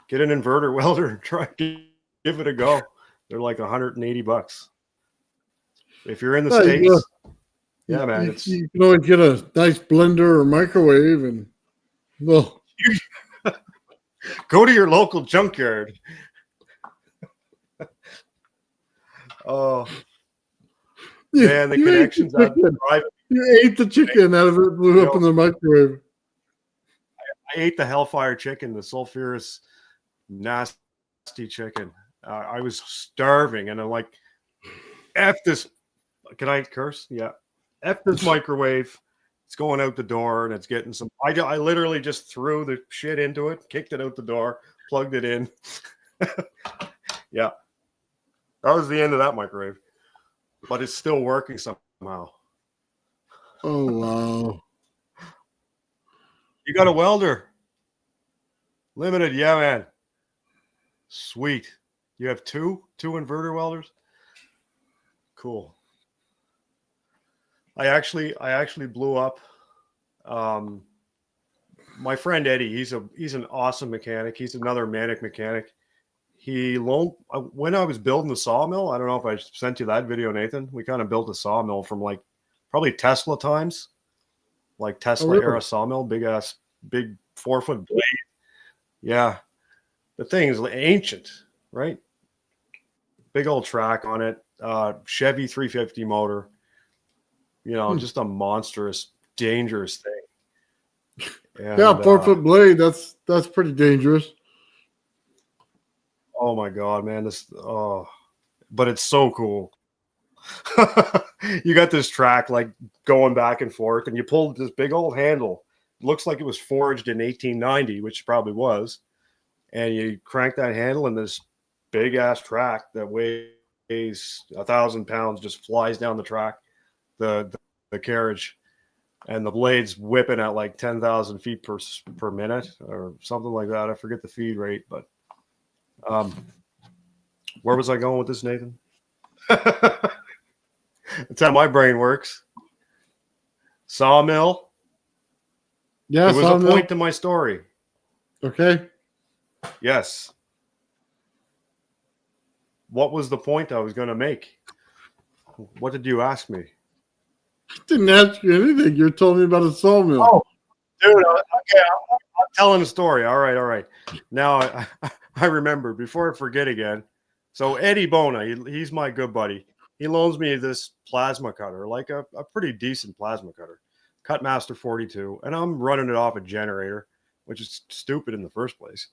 Get an inverter welder and try to give it a go. They're like $180. If you're in the States, yeah, man. You can always get a nice blender or microwave, and well, go to your local junkyard. Oh, man, the connections on private. You ate the chicken out of it, blew up in the microwave. I ate the Hellfire chicken, the sulfurous, nasty chicken. I was starving, and I'm like, F this. Can I curse? Yeah. F this microwave. It's going out the door, and it's getting some. I literally just threw the shit into it, kicked it out the door, plugged it in. Yeah. That was the end of that microwave. But it's still working somehow. Oh, wow. You got a welder? Limited, yeah, man. Sweet. You have two inverter welders? Cool. I actually blew up. My friend Eddie, he's an awesome mechanic. He's another manic mechanic. He loaned when I was building the sawmill. I don't know if I sent you that video, Nathan. We kind of built a sawmill from like probably Tesla times, like Oh, Tesla really? era sawmill, big 4-foot blade. Yeah, the thing is ancient, right? Big old track on it. Chevy 350 motor. You know, just a monstrous, dangerous thing. Yeah, And 4-foot blade. That's pretty dangerous. oh my god, man, but it's so cool. You got this track like going back and forth, and you pull this big old handle. It looks like it was forged in 1890, which probably was. And you crank that handle, and this big ass track that weighs 1,000 pounds just flies down the track, the carriage, and the blade's whipping at like 10,000 feet per minute or something like that. I forget the feed rate, but where was I going with this, Nathan? That's how my brain works. Sawmill. Yeah, There was sawmill. a point to my story. Okay. Yes. What was the point I was going to make? What did you ask me? I didn't ask you anything. You told me about a sawmill. Oh, dude. Okay, I'm telling a story. All right. Now I remember before I forget again. So Eddie Bona, he's my good buddy. He loans me this plasma cutter, like a pretty decent plasma cutter, Cutmaster 42, and I'm running it off a generator, which is stupid in the first place.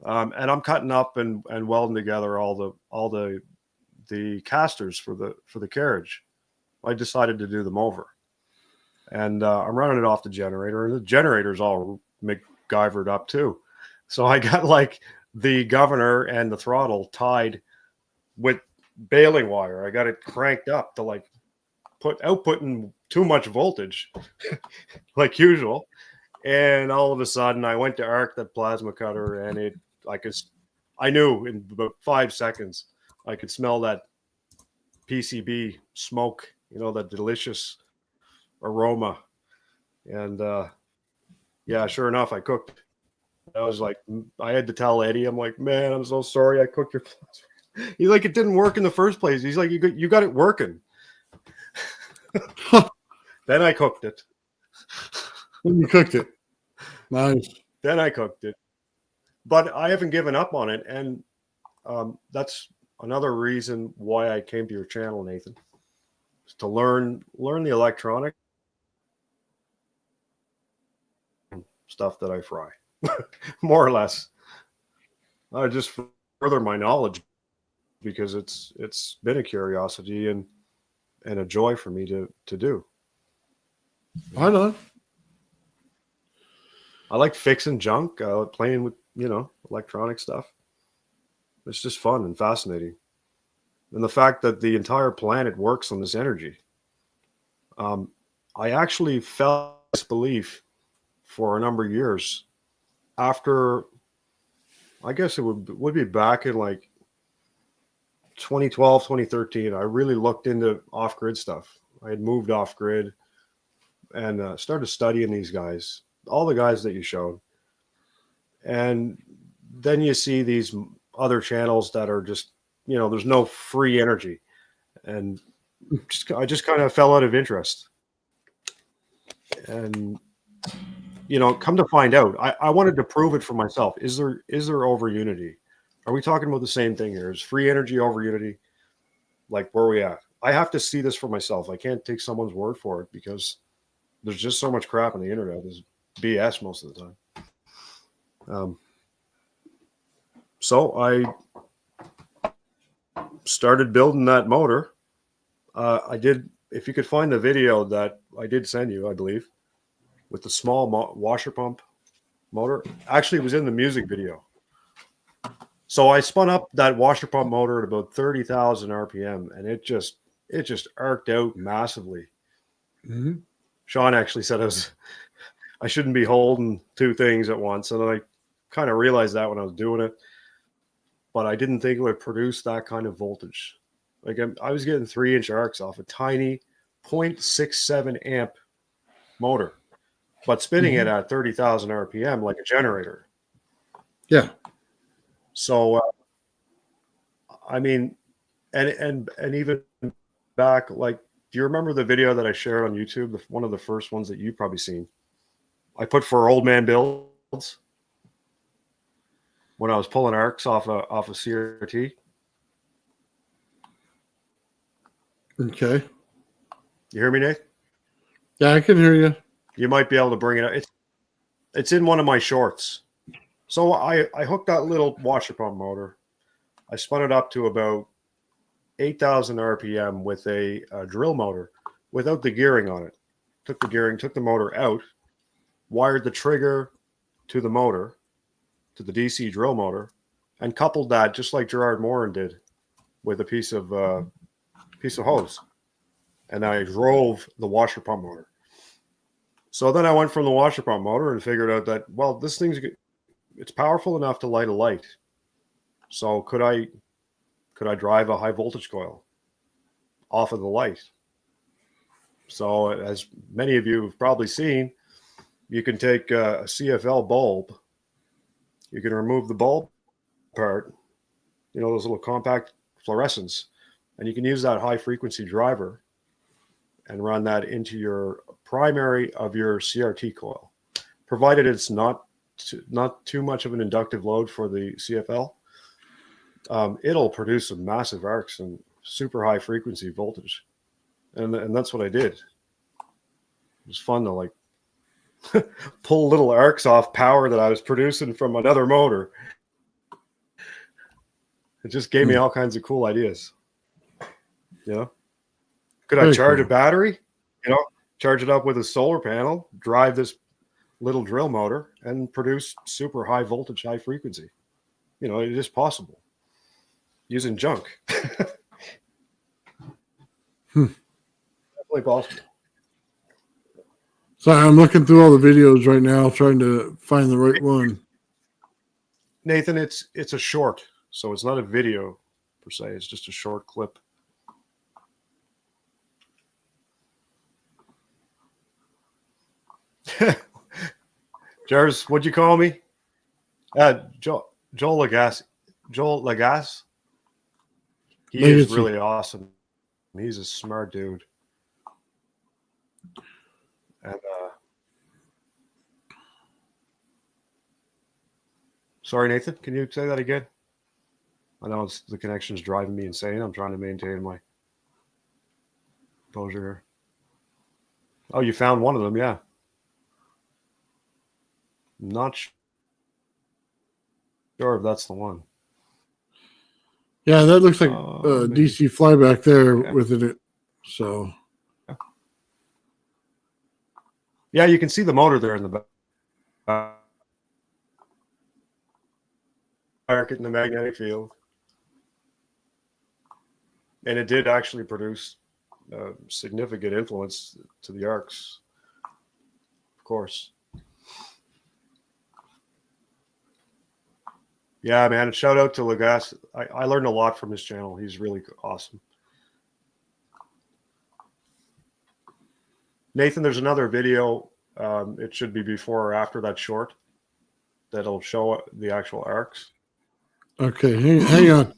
And I'm cutting up and welding together all the casters for the carriage. I decided to do them over, and I'm running it off the generator, and the generator's all MacGyvered up too. So I got like the governor and the throttle tied with baling wire. I got it cranked up to like outputting too much voltage, like usual. And all of a sudden, I went to arc that plasma cutter, and I knew in about 5 seconds I could smell that PCB smoke. You know, that delicious aroma. And yeah, sure enough, I cooked. I was like, I had to tell Eddie, I'm like, man, I'm so sorry I cooked your plasma. He's like, it didn't work in the first place. He's like, you got it working. Then I cooked it. When you cooked it. Nice. Then I cooked it. But I haven't given up on it. And that's another reason why I came to your channel, Nathan, is to learn the electronic stuff that I fry, more or less. I just further my knowledge, because it's been a curiosity and a joy for me to do. I know. I like fixing junk, playing with, electronic stuff. It's just fun and fascinating. And the fact that the entire planet works on this energy. I actually felt this belief for a number of years after, I guess it would be back in like 2012, 2013. I really looked into off-grid stuff. I had moved off-grid and started studying these guys, all the guys that you showed. And then you see these other channels that are just, there's no free energy. And I just kind of fell out of interest. And, come to find out, I wanted to prove it for myself. Is there over unity? Are we talking about the same thing here? Is free energy over unity? Like, where are we at? I have to see this for myself. I can't take someone's word for it, because there's just so much crap on the internet. There's BS most of the time. So I started building that motor. I did, if you could find the video that I did send you, I believe, with the small washer pump motor. Actually, it was in the music video. So I spun up that washer pump motor at about 30,000 RPM, and it just arced out massively. Mm-hmm. Sean actually said I shouldn't be holding two things at once, and I kind of realized that when I was doing it. But I didn't think it would produce that kind of voltage. Like I was getting 3-inch arcs off a tiny 0.67 amp motor, but spinning it at 30,000 RPM like a generator. Yeah. So, I mean, and even back, like, do you remember the video that I shared on YouTube? One of the first ones that you've probably seen. I put for old man builds when I was pulling arcs off a CRT. Okay. You hear me, Nate? Yeah, I can hear you. You might be able to bring it up. It's in one of my shorts. So I hooked that little washer pump motor. I spun it up to about 8,000 RPM with a drill motor without the gearing on it. Took the gearing, took the motor out, wired the trigger to the motor, to the DC drill motor, and coupled that just like Gerard Morin did with a piece of hose. And I drove the washer pump motor. So then I went from the washer pump motor and figured out that, well, this thing's, it's powerful enough to light a light. So could I drive a high voltage coil off of the light? So as many of you have probably seen, you can take a CFL bulb. You can remove the bulb part, you know, those little compact fluorescents, and you can use that high frequency driver and run that into your primary of your CRT coil, provided it's not too much of an inductive load for the CFL. It'll produce some massive arcs and super high frequency voltage, and that's what I did. It was fun to like pull little arcs off power that I was producing from another motor. It just gave me all kinds of cool ideas. You know, could I charge a battery? You know, charge it up with a solar panel, drive this little drill motor, and produce super high voltage, high frequency. You know, it is possible using junk. Definitely possible. So I'm looking through all the videos right now, trying to find the right one. Nathan, it's a short, so it's not a video per se. It's just a short clip. Jarvis, what'd you call me? Joel Lagasse. Joel Lagasse. He is really awesome. He's a smart dude. And sorry, Nathan, can you say that again? I know the connection's driving me insane. I'm trying to maintain my composure here. Oh, you found one of them, yeah. Not sure if that's the one. Yeah, that looks like DC flyback there with it. So, yeah, you can see the motor there in the back. In the magnetic field, and it did actually produce significant influence to the arcs, of course. Yeah, man, shout out to Lagasse. I learned a lot from his channel. He's really awesome. Nathan, there's another video. It should be before or after that short that'll show the actual arcs. Okay, hang on.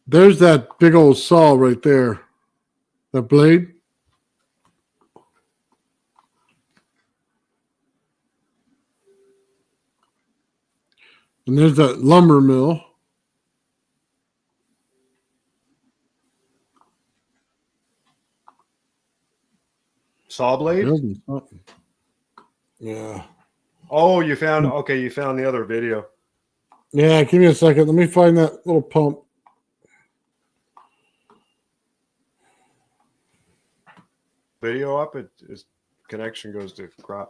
There's that big old saw right there. That blade. And there's that lumber mill. Saw blade? Yeah. Oh, you found, okay, you found the other video. Yeah, give me a second. Let me find that little pump. Video up, his connection goes to crap.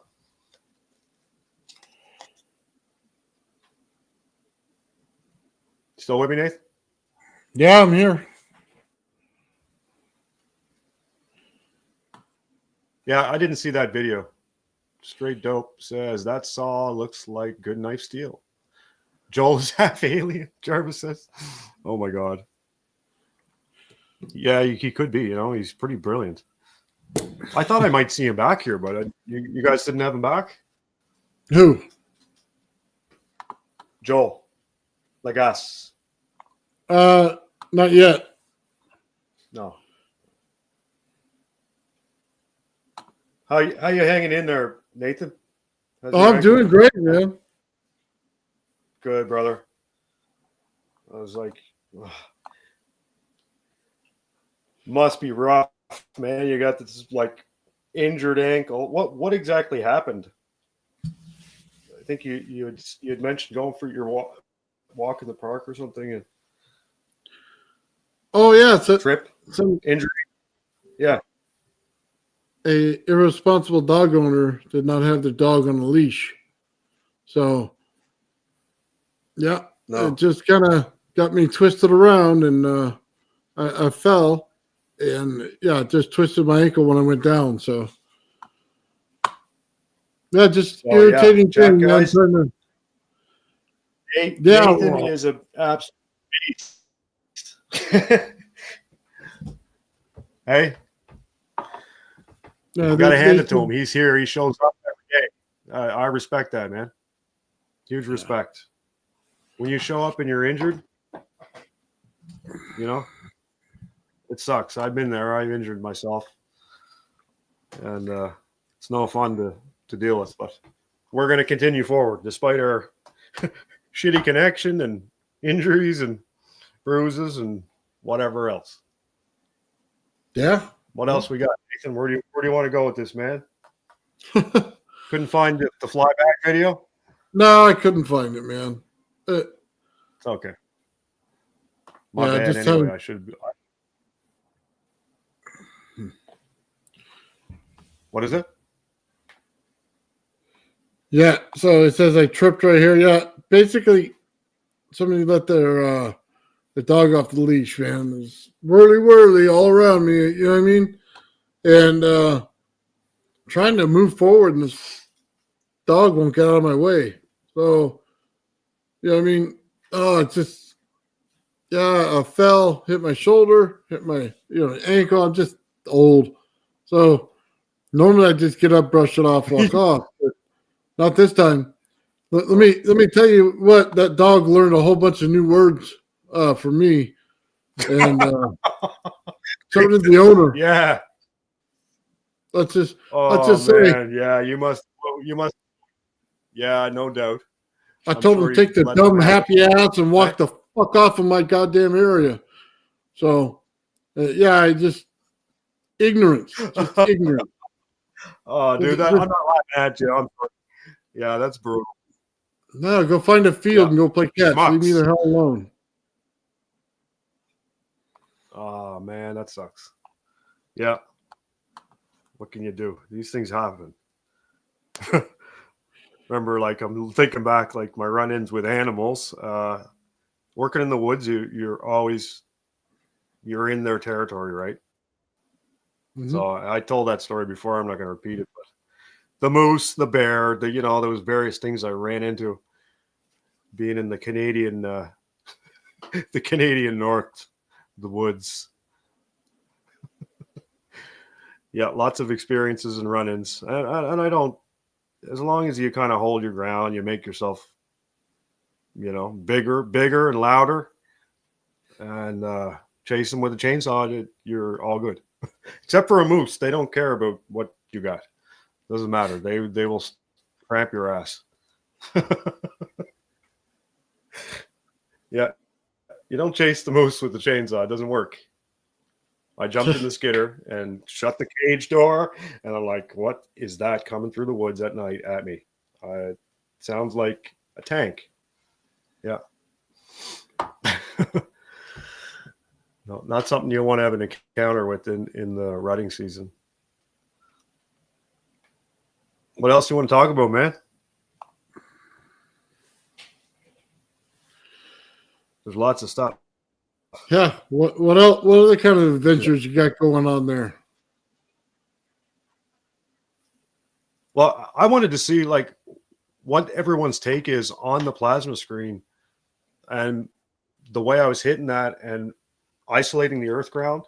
Still with me, Nathan? Yeah, I'm here. Yeah, I didn't see that video. Straight Dope says that saw looks like good knife steel. Joel is half alien, Jarvis says. Oh my God. Yeah, he could be. You know, he's pretty brilliant. I thought I might see him back here, but you guys didn't have him back. Who? Joel, Lagas. Not yet. No. How you hanging in there, Nathan? How's your I'm ankle? doing great, man. Good, brother. I was like, ugh. Must be rough, man. You got this like injured ankle. What exactly happened? I think you had mentioned going for your walk in the park or something and Oh yeah, so trip some injury. Yeah. a irresponsible dog owner did not have their dog on a leash. So yeah, No. it just kind of got me twisted around, and I fell, and yeah, it just twisted my ankle when I went down. So yeah, just Oh, irritating Jack, thing, man. guys. Trying to, yeah, Nathan well, is an absolute beast. Hey, yeah, got to hand it to him. He's here. He shows up every day. I respect that, man. Huge respect. When you show up and you're injured, you know, it sucks. I've been there. I've injured myself, and it's no fun to deal with. But we're going to continue forward despite our shitty connection and injuries and bruises and whatever else. Yeah. What else we got, Nathan? Where do you want to go with this, man? Couldn't find the flyback video. No, I couldn't find it, man. It's okay. My Yeah, bad. just Anyway, haven't- I should. What is it? Yeah, so it says I tripped right here. Yeah, basically, somebody let their dog off the leash, man. It was whirly all around me. You know what I mean? And trying to move forward, and this dog won't get out of my way. So, you know what I mean? Oh, it's just, yeah, I fell, hit my shoulder, hit my ankle. I'm just old. So normally I just get up, brush it off, walk off. But not this time. Let me tell you what, that dog learned a whole bunch of new words for me, and so did the owner. Yeah. Let's just Oh say man. Yeah. You must. Yeah. No doubt. I I'm told sure him take you the let them dumb have happy ass and walk the fuck off of my goddamn area. So yeah, I just ignorance, just ignorant. Oh, dude, I'm not laughing at you. I'm sorry. Yeah, that's brutal. No, go find a field and go play catch. Leave me Schmucks. the hell alone. Oh man, that sucks. Yeah. What can you do? These things happen. Remember, like I'm thinking back, like my run-ins with animals. Working in the woods, you're in their territory, right? Mhm. So I told that story before. I'm not going to repeat it, but the moose, the bear, there was various things I ran into being in the Canadian, the Canadian North, the woods. Yeah, lots of experiences and run-ins, and I don't. As long as you kind of hold your ground, you make yourself, bigger and louder, and chase them with a chainsaw, you're all good. Except for a moose, they don't care about what you got. Doesn't matter. They will cramp your ass. Yeah, you don't chase the moose with the chainsaw. It doesn't work. I jumped in the skidder and shut the cage door, and I'm like, "What is that coming through the woods at night at me?" It sounds like a tank. Yeah. No, not something you want to have an encounter with in the rutting season. What else you want to talk about, man? There's lots of stuff. Yeah. What else? What other kind of adventures you got going on there? Well, I wanted to see like what everyone's take is on the plasma screen, and the way I was hitting that and isolating the earth ground.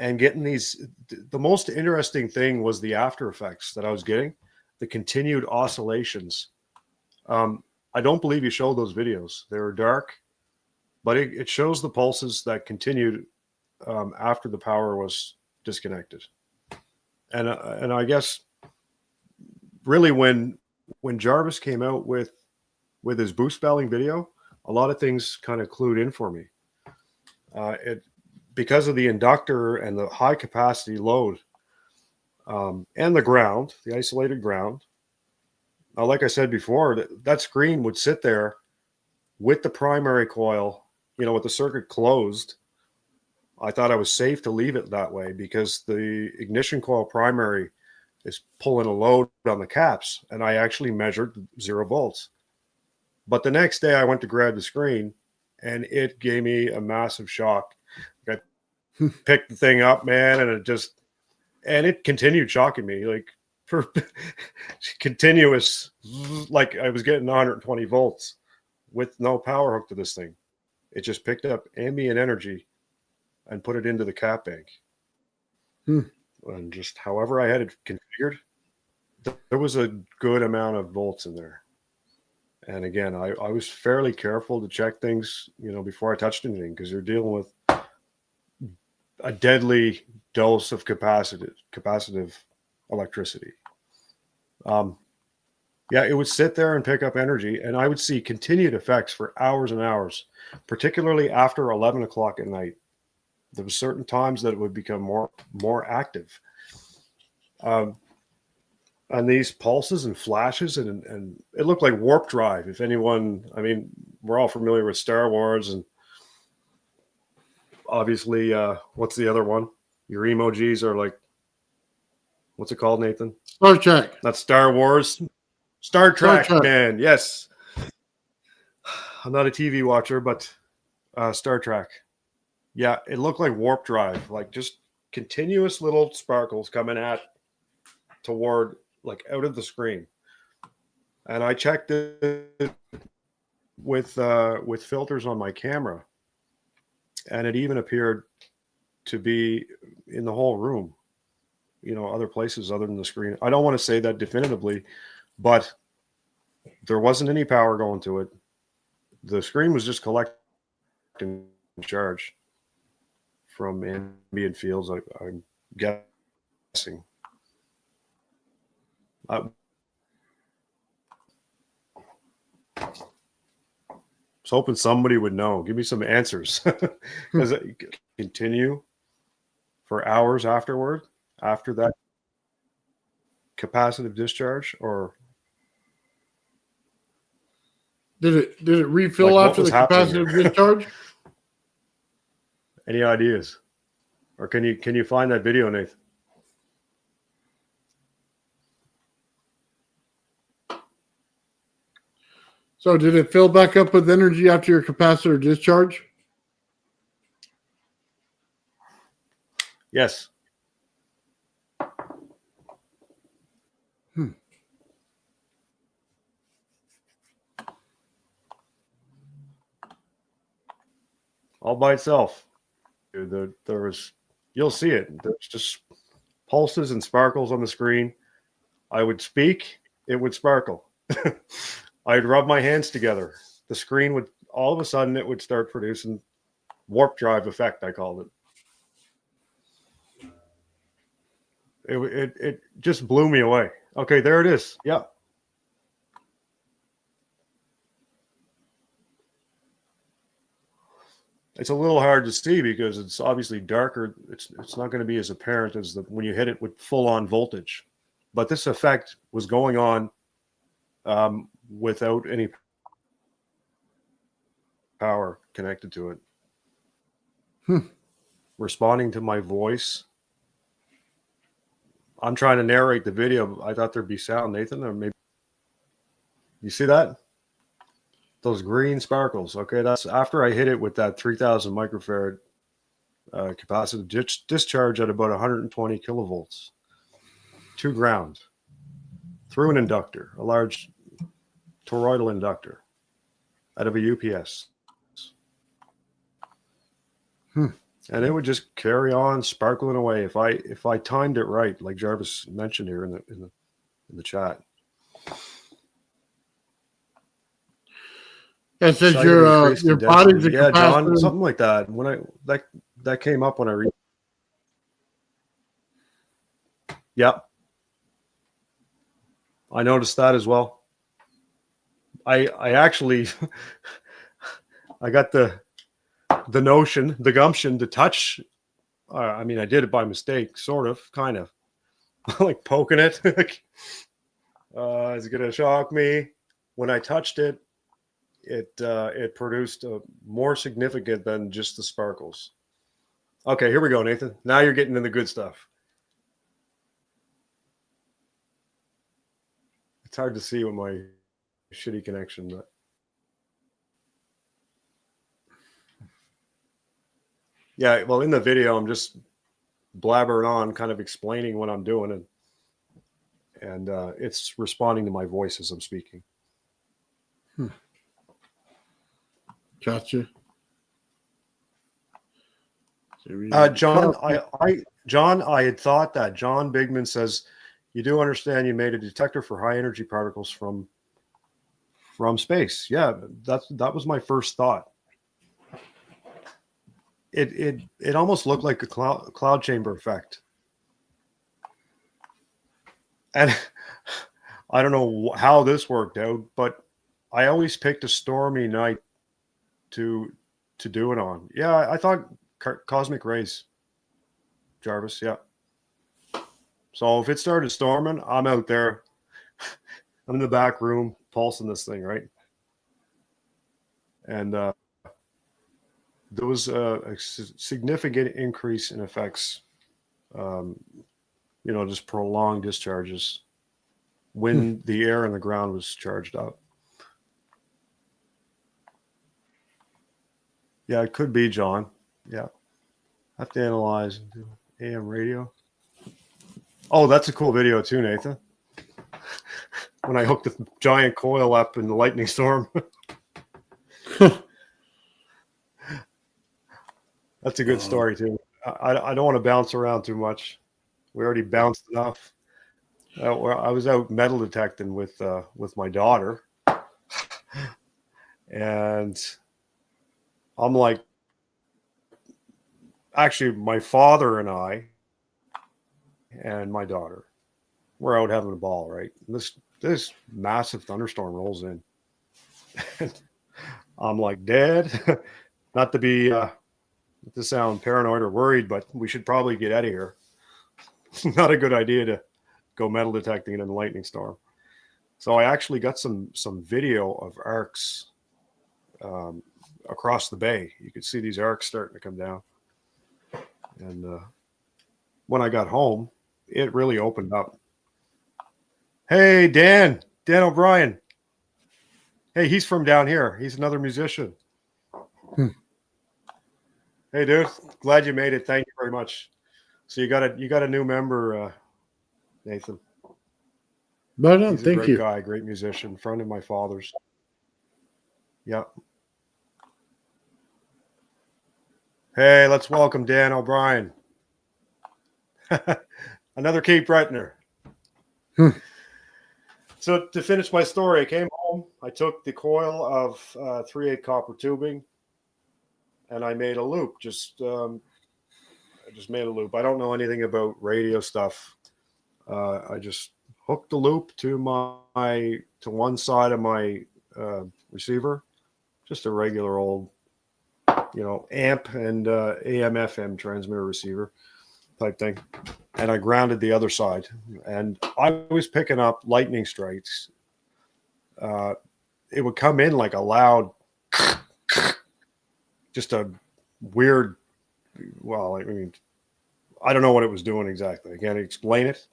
and getting these. The most interesting thing was the after effects that I was getting, the continued oscillations. I don't believe you showed those videos. They were dark, but it shows the pulses that continued after the power was disconnected. And I guess really when Jarvis came out with his boost belling video, a lot of things kind of clued in for me. Because of the inductor and the high capacity load, and the ground, the isolated ground. Now, like I said before, that screen would sit there with the primary coil, with the circuit closed. I thought I was safe to leave it that way because the ignition coil primary is pulling a load on the caps, and I actually measured 0 volts. But the next day I went to grab the screen, and it gave me a massive shock. I picked the thing up, man, and it continued shocking me, like for continuous, like I was getting 120 volts with no power hook to this thing. It just picked up ambient energy and put it into the cap bank. And just however I had it configured, there was a good amount of volts in there. And again, I was fairly careful to check things, before I touched anything, because you're dealing with a deadly dose of capacitive electricity. Yeah, it would sit there and pick up energy, and I would see continued effects for hours and hours, particularly after 11 o'clock at night. There were certain times that it would become more active. And these pulses and flashes, and it looked like warp drive. If anyone, we're all familiar with Star Wars, and obviously, what's the other one? Your emojis are like, what's it called, Nathan? Star Trek. That's Star Wars. Star Trek, man. Yes. I'm not a TV watcher, but Star Trek. Yeah, it looked like warp drive, like just continuous little sparkles coming toward, like, out of the screen. And I checked it with filters on my camera, and it even appeared to be in the whole room, other places other than the screen. I don't want to say that definitively, but there wasn't any power going to it. The screen was just collecting charge from ambient fields, I'm guessing. I was hoping somebody would know. Give me some answers. Does it continue for hours afterward, after that capacitive discharge, or did it refill after the capacitive discharge? Any ideas? Or can you find that video, Nathan? So did it fill back up with energy after your capacitor discharge? Yes. All by itself. There was, you'll see it. There's just pulses and sparkles on the screen. I would speak, it would sparkle. I'd rub my hands together. The screen would, all of a sudden, it would start producing warp drive effect, I called it. It just blew me away. Okay, there it is. Yeah. It's a little hard to see because it's obviously darker. It's not going to be as apparent as when you hit it with full-on voltage. But this effect was going on without any power connected to it. Responding to my voice. I'm trying to narrate the video. I thought there'd be sound, Nathan, or maybe you see that? Those green sparkles. Okay, that's after I hit it with that 3,000 microfarad capacitive discharge at about 120 kilovolts to ground through an inductor, a large toroidal inductor out of a UPS. and it would just carry on sparkling away if I timed it right, like Jarvis mentioned here in the chat. It says Sight your increased in body's a density. Yeah, John, capacitor. something like that. That came up when I read. Yep, I noticed that as well. I actually I got the gumption to touch. I mean, I did it by mistake, sort of, kind of, like poking it. Is it gonna shock me? When I touched it, it produced more significant than just the sparkles. Okay, here we go, Nathan. Now you're getting into the good stuff. It's hard to see with my shitty connection, but yeah, well, in the video, I'm just blabbering on, kind of explaining what I'm doing, and it's responding to my voice as I'm speaking. Gotcha. John, I had thought that John Bigman says, you do understand you made a detector for high energy particles from space. Yeah, that was my first thought. It almost looked like a cloud chamber effect, and I don't know how this worked out, but I always picked a stormy night to do it on. Yeah, I thought cosmic rays, Jarvis. Yeah. So if it started storming, I'm out there. I'm in the back room pulsing this thing, right? And there was a significant increase in effects, just prolonged discharges when the air in the ground was charged up. Yeah, it could be, John. Yeah. Have to analyze and do AM radio. Oh, that's a cool video too, Nathan. When I hooked the giant coil up in the lightning storm. That's a good story too. I don't want to bounce around too much. We already bounced enough. I was out metal detecting with my daughter, and I'm like, actually, my father and I and my daughter, we're out having a ball, right? And this massive thunderstorm rolls in. I'm like, Dad, not to sound paranoid or worried, but we should probably get out of here. Not a good idea to go metal detecting in a lightning storm. So I actually got some video of arcs across the bay. You could see these arcs starting to come down. And when I got home, it really opened up. Hey, Dan O'Brien. Hey, he's from down here. He's another musician. Hey, dude, glad you made it. Thank you very much. So you got a new member, Nathan. Right on. He's a Thank great you. guy, great musician, friend of my father's. Yeah. Hey, let's welcome Dan O'Brien. Another Cape Brettoner. So to finish my story, I came home. I took the coil of 3/8 copper tubing, and I made a loop. I just made a loop. I don't know anything about radio stuff. I just hooked the loop to one side of my receiver, just a regular old, amp and AM/FM transmitter receiver type thing. And I grounded the other side, and I was picking up lightning strikes. It would come in like a loud, just a weird. Well, I mean, I don't know what it was doing exactly. I can't explain it,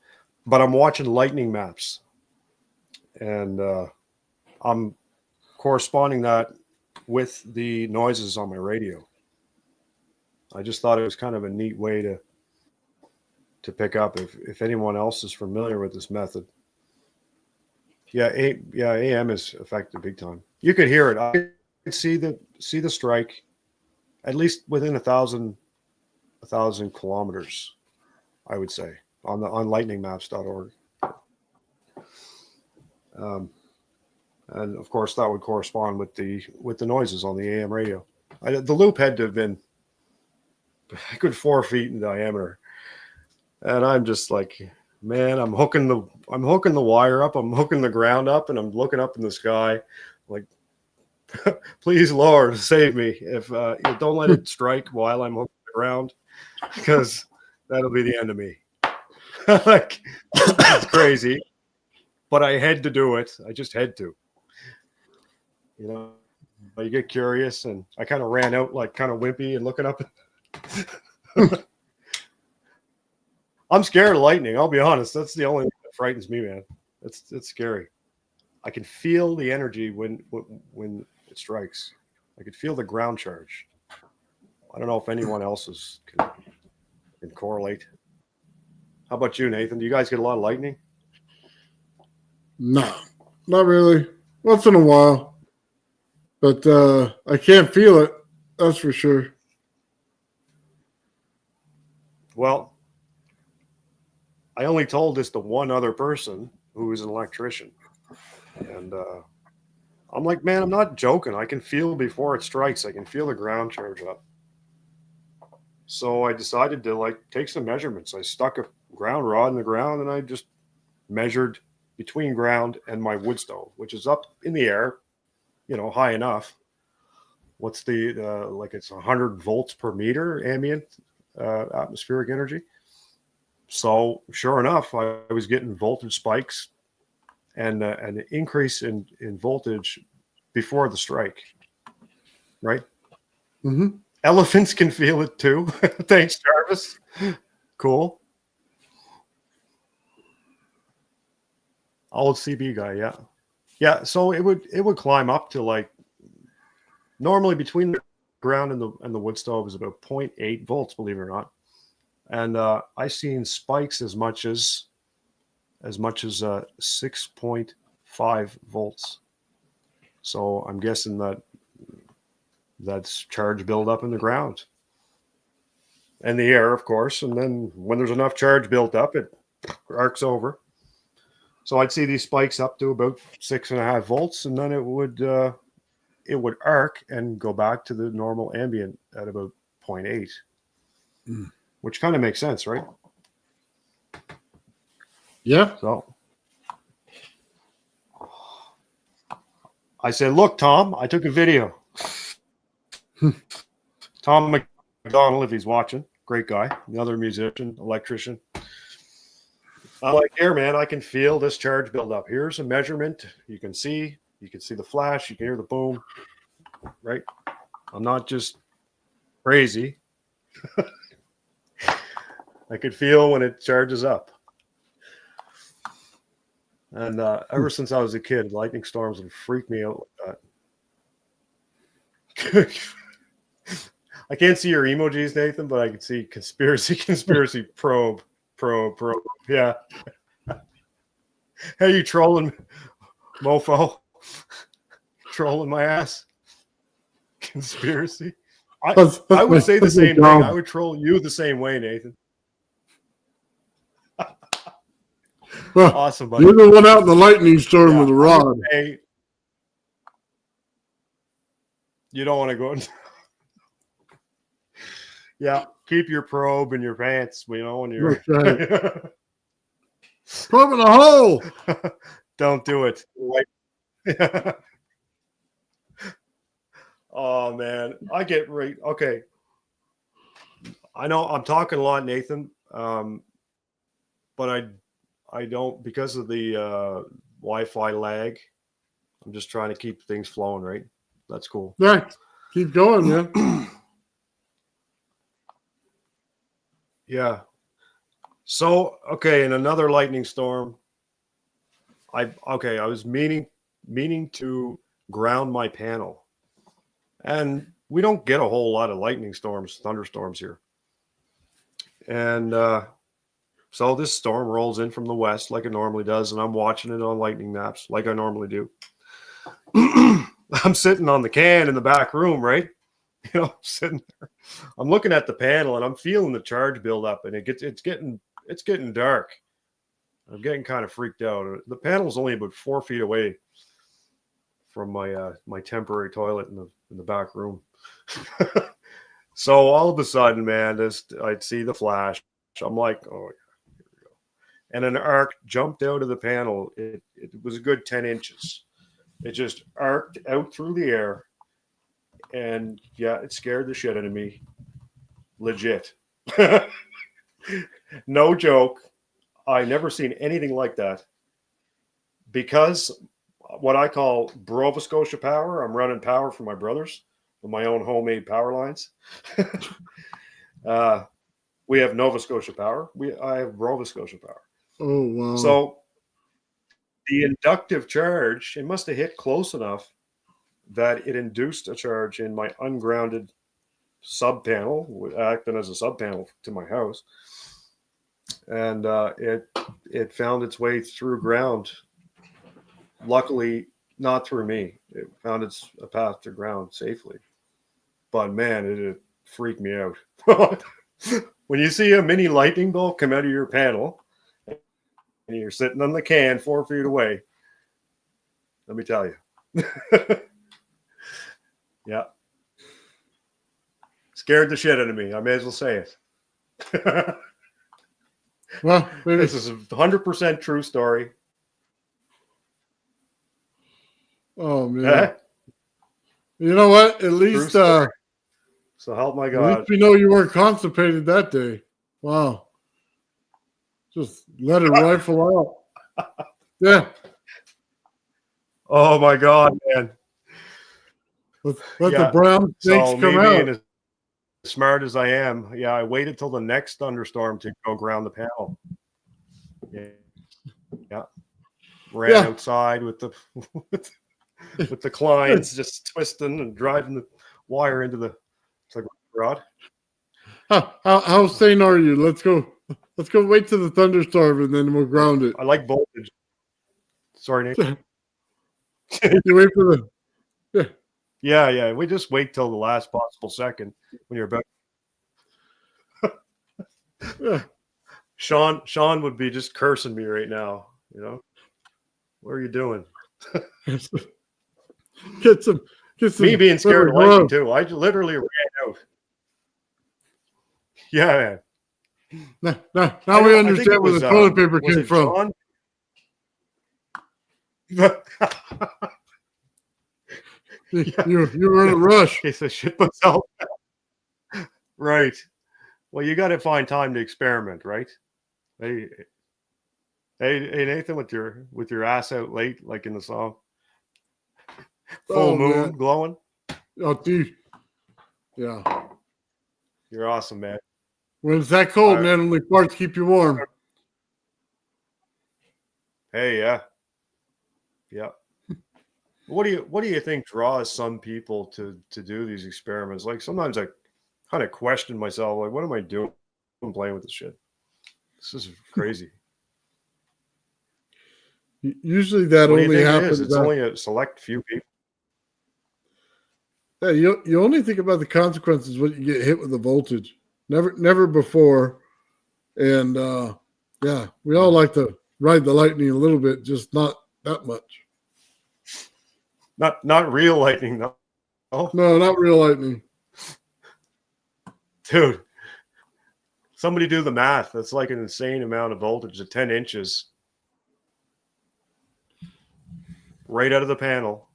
but I'm watching lightning maps, and I'm corresponding that with the noises on my radio. I just thought it was kind of a neat way to pick up if anyone else is familiar with this method. Yeah, AM is affected big time. You could hear it. I could see the strike at least within 1,000 1,000 kilometers, I would say, on lightningmaps.org. And of course, that would correspond with the noises on the AM radio. The loop had to have been a good 4 feet in diameter, and I'm just like, man, I'm hooking the wire up, I'm hooking the ground up, and I'm looking up in the sky, like, please, Lord, save me. If you don't let it strike while I'm hooking the ground, because that'll be the end of me. Like, it's crazy, but I had to do it. I just had to. You know, you get curious, and I kind of ran out, like, kind of wimpy and looking up. I'm scared of lightning. I'll be honest. That's the only thing that frightens me, man. It's scary. I can feel the energy when it strikes. I can feel the ground charge. I don't know if anyone else can correlate. How about you, Nathan? Do you guys get a lot of lightning? No, not really. Once in a while. But I can't feel it. That's for sure. Well, I only told this to one other person who is an electrician. And I'm like, man, I'm not joking. I can feel before it strikes. I can feel the ground charge up. So I decided to, like, take some measurements. I stuck a ground rod in the ground, and I just measured between ground and my wood stove, which is up in the air, you know, high enough. What's the like, it's 100 volts per meter ambient atmospheric energy. So sure enough, I was getting voltage spikes and an increase in voltage before the strike. Right? Mm-hmm. Elephants can feel it too. Thanks, Jarvis. Cool. Old CB guy, yeah. Yeah, so it would climb up to, like, normally between the ground and the wood stove is about 0.8 volts, believe it or not. And I've seen spikes as much as 6.5 volts. So I'm guessing that's charge buildup in the ground and the air, of course. And then when there's enough charge built up, it arcs over. So I'd see these spikes up to about 6.5 volts, and then it would arc and go back to the normal ambient at about 0.8, which kind of makes sense, right? Yeah. So I said, look, Tom, I took a video. Tom McDonald, if he's watching, great guy, another musician, electrician. I'm like, here, man, I can feel this charge build up. Here's a measurement. You can see the flash. You can hear the boom, right? I'm not just crazy. I could feel when it charges up. And ever since I was a kid, lightning storms would freak me out like that. I can't see your emojis, Nathan, but I can see conspiracy, probe. Yeah. Hey, you trolling, mofo? Trolling my ass? Conspiracy? I would say the same thing. I would troll you the same way, Nathan. Well, awesome, buddy. You're the one out in the lightning storm with the rod. Hey, you don't want to go. Yeah, keep your probe in your pants, you know, when you're probe in a hole. Don't do it. Oh man, I get right. Okay, I know I'm talking a lot, Nathan, but I don't, because of the Wi-Fi lag. I'm just trying to keep things flowing, right? That's cool. Yeah, keep going, man. Yeah. So, okay, in another lightning storm, I was meaning to ground my panel. And we don't get a whole lot of lightning storms, thunderstorms here. And so this storm rolls in from the west like it normally does, and I'm watching it on lightning maps like I normally do. I'm sitting on the can in the back room, right? sitting there. I'm looking at the panel and I'm feeling the charge build up, and it's getting dark. I'm getting kind of freaked out. The panel's only about 4 feet away from my temporary toilet in the back room. So all of a sudden, man, I'd see the flash. I'm like, oh, here we go. And an arc jumped out of the panel. It was a good 10 inches. It just arced out through the air. And yeah, it scared the shit out of me. Legit. No joke. I never seen anything like that. Because what I call Nova Scotia power, I'm running power for my brothers with my own homemade power lines. We have Nova Scotia power. I have Nova Scotia power. Oh, wow. So the inductive charge, it must have hit close enough that it induced a charge in my ungrounded sub panel, acting as a sub panel to my house. And it found its way through ground. Luckily, not through me. It found a path to ground safely. But man, it freaked me out. When you see a mini lightning bolt come out of your panel and you're sitting on the can 4 feet away, let me tell you. Yeah. Scared the shit out of me. I may as well say it. Well, maybe. This is a 100% true story. Oh, man. You know what? At least, so help my at God. least we know you weren't constipated that day. Wow. Just let it rifle out. Yeah. Oh my God, man. Let the brown snakes so come me out. being as smart as I am, yeah, I waited till the next thunderstorm to go ground the panel. Yeah. Ran outside with the with the clients just twisting and driving the wire into the rod. How sane are you? Let's go wait till the thunderstorm and then we'll ground it. I like voltage. Sorry, Nate. You wait for the Yeah. We just wait till the last possible second when you're about. yeah. Sean would be just cursing me right now. What are you doing? Get some. Me being scared of lightning too. I literally ran out. Yeah, man. Now we understand where the toilet paper came from. You were in a rush. In case I shit myself. Right. Well, you got to find time to experiment, right? Hey, Nathan, with your ass out late, like in the song, full moon, man. Glowing. Oh, dude. Yeah. You're awesome, man. When it's that cold, man, only parts keep you warm. Hey, yeah. What do you think draws some people to do these experiments? Like sometimes I kind of question myself, like, what am I doing playing with this shit? This is crazy. Usually that only happens. It's only a select few people. Yeah, you only think about the consequences when you get hit with the voltage. Never before. And yeah, we all like to ride the lightning a little bit, just not that much. Not real lightning, though. Oh. No, not real lightning. Dude, somebody do the math. That's like an insane amount of voltage at 10 inches. Right out of the panel.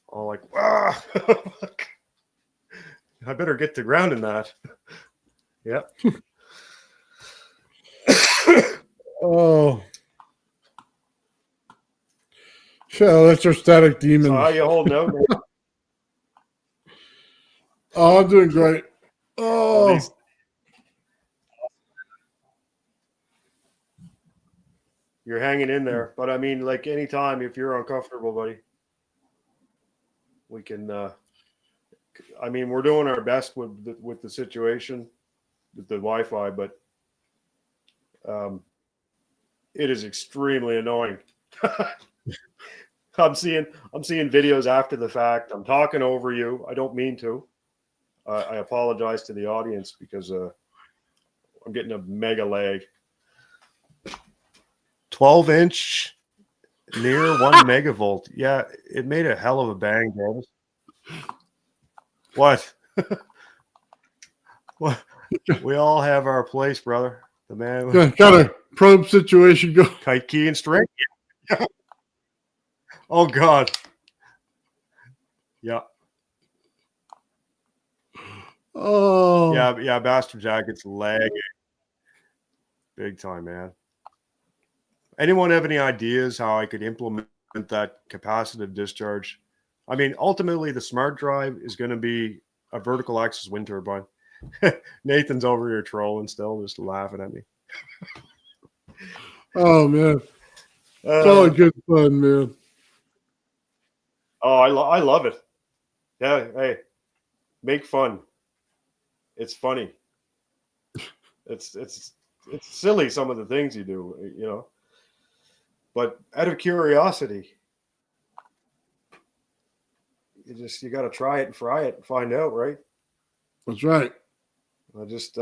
All like, ah, I better get to ground in that. Yep. Oh. Yeah, electrostatic demons. So how you holding out, man? Oh, I'm doing great. Oh. You're hanging in there. But I mean, like anytime if you're uncomfortable, buddy, we can I mean, we're doing our best with the situation, with the Wi-Fi, but it is extremely annoying. I'm seeing videos after the fact. I'm talking over you. I don't mean to. I apologize to the audience because I'm getting a mega lag. 12-inch near 1 megavolt. Yeah, it made a hell of a bang, Travis. What? What? We all have our place, brother. The man with Got a probe situation going. kite key and string. Oh God. Yeah. Oh, Yeah, Bastard Jacket's lagging. Big time, man. Anyone have any ideas how I could implement that capacitive discharge? I mean, ultimately, the smart drive is going to be a vertical axis wind turbine. Nathan's over here trolling still, just laughing at me. oh man, it's all good fun, man. Oh, I love it. Yeah, hey, make fun. It's funny. It's silly, some of the things you do, you know. But out of curiosity, you got to try it and fry it and find out, right? That's right. I just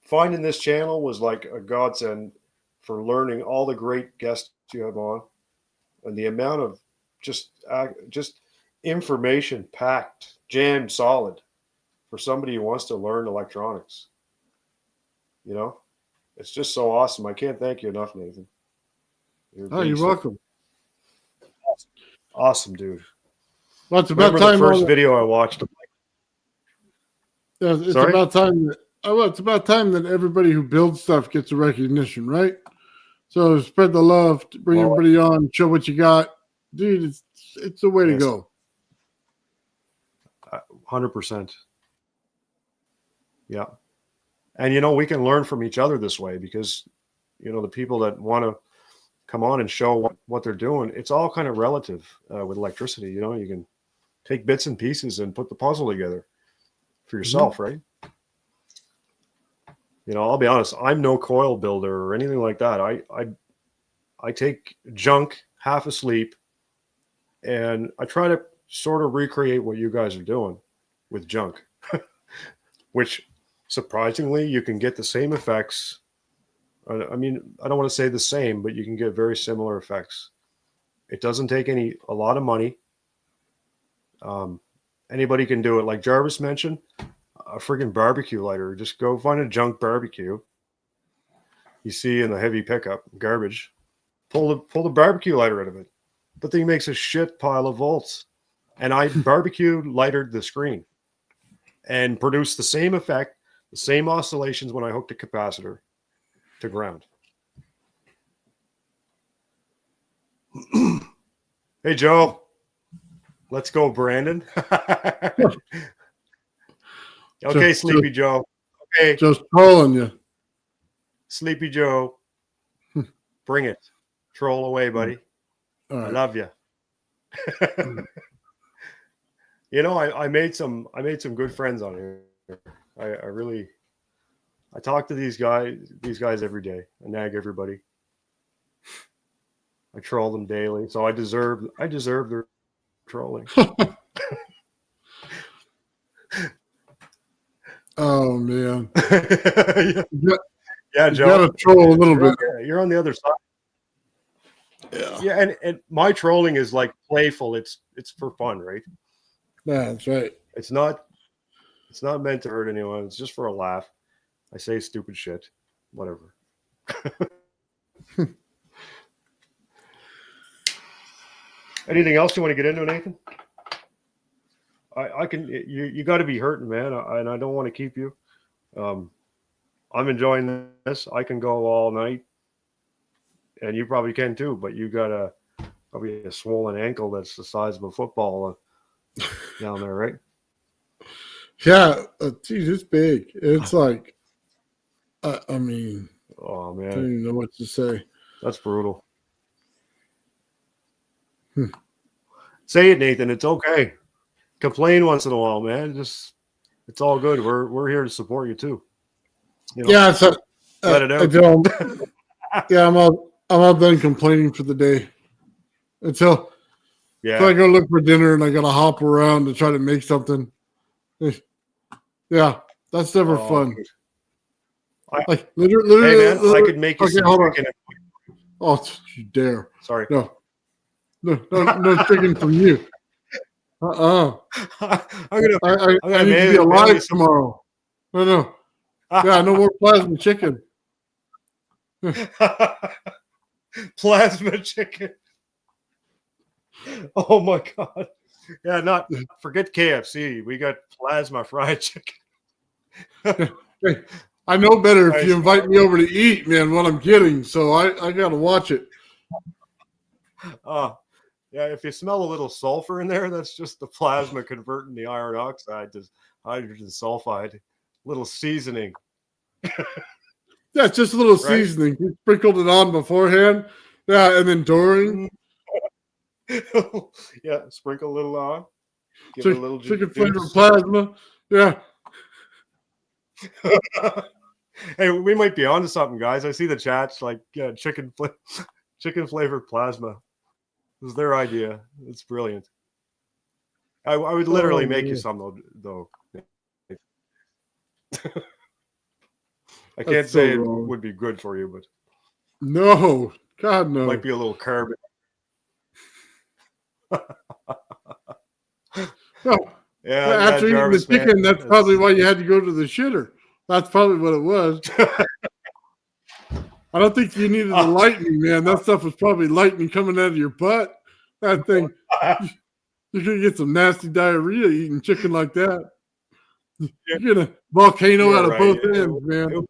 finding this channel was like a godsend for learning all the great guests you have on, and the amount of just information packed, jammed solid for somebody who wants to learn electronics. You know, it's just so awesome. I can't thank you enough, Nathan. You're welcome. Awesome, dude. Well, it's about Remember time. the first video I watched. Yeah, it's Sorry? about time. It's about time that everybody who builds stuff gets a recognition, right? So spread the love, bring everybody on, show what you got, dude. It's the way to go. 100%. Yeah. And, you know, we can learn from each other this way because, you know, the people that want to come on and show what they're doing, it's all kind of relative with electricity. You know, you can take bits and pieces and put the puzzle together for yourself, right? You know, I'll be honest, I'm no coil builder or anything like that. I take junk half asleep and I try to sort of recreate what you guys are doing with junk, which surprisingly you can get the same effects. I mean, I don't want to say the same, but you can get very similar effects. It doesn't take a lot of money. Anybody can do it. Like Jarvis mentioned, a friggin' barbecue lighter. Just go find a junk barbecue you see in the heavy pickup garbage. Pull the barbecue lighter out of it. The thing makes a shit pile of volts. And I barbecue lightered the screen and produced the same effect, the same oscillations when I hooked a capacitor to ground. Hey, Joe. Let's go, Brandon. Okay, Sleepy Joe. Okay. Just trolling you. Sleepy Joe. Bring it. Troll away, buddy. Right. I love you. You know, I made some good friends on here. I talk to these guys every day. I nag everybody. I troll them daily, so I deserve their trolling. Oh man. Yeah, you Joe. gotta troll a little bit. You're on the other side. Yeah, and my trolling is like playful. It's for fun, right? Yeah, that's right. It's not meant to hurt anyone. It's just for a laugh. I say stupid shit. Whatever. Anything else you want to get into, Nathan? I can. You got to be hurting, man, and I don't want to keep you. I'm enjoying this. I can go all night, and you probably can too. But you got probably a swollen ankle that's the size of a football down there, right? Yeah, geez, it's big. It's like, I mean, Oh man, I don't even know what to say. That's brutal. Say it, Nathan. It's okay. Complain once in a while, man. It's all good. We're here to support you too. You know, Yeah, so let it out. Yeah, I'm all done complaining for the day. Until Yeah. So I go look for dinner and I got to hop around to try to make something. Yeah, that's never fun. Dude. Like literally. Hey man, I could make you okay, some hold on. chicken. Oh, you dare. Sorry. No chicken from you. I'm gonna I need to be alive tomorrow. No. Yeah, no more plasma chicken. Plasma chicken. Oh my god. Yeah, not forget KFC. We got plasma fried chicken. Hey, I know better if you invite me over to eat, man, what I'm getting. So I gotta watch it. Yeah, if you smell a little sulfur in there, that's just the plasma converting the iron oxide to hydrogen sulfide. Little seasoning. Yeah, it's just a little seasoning. You sprinkled it on beforehand. Yeah, and then during. Yeah, sprinkle a little on. Give it a little chicken flavored plasma. Yeah. Hey, we might be onto something, guys. I see the chats like chicken flavored plasma. It was their idea. It's brilliant. I would literally make you some though. I can't say it would be good for you, but no, God no. Might be a little carbon. No. Yeah. After eating the chicken, that's probably why you had to go to the shitter. That's probably what it was. I don't think you needed the lightning, man. That stuff was probably lightning coming out of your butt. That thing, you're gonna get some nasty diarrhea eating chicken like that. You get a volcano out of both ends, man.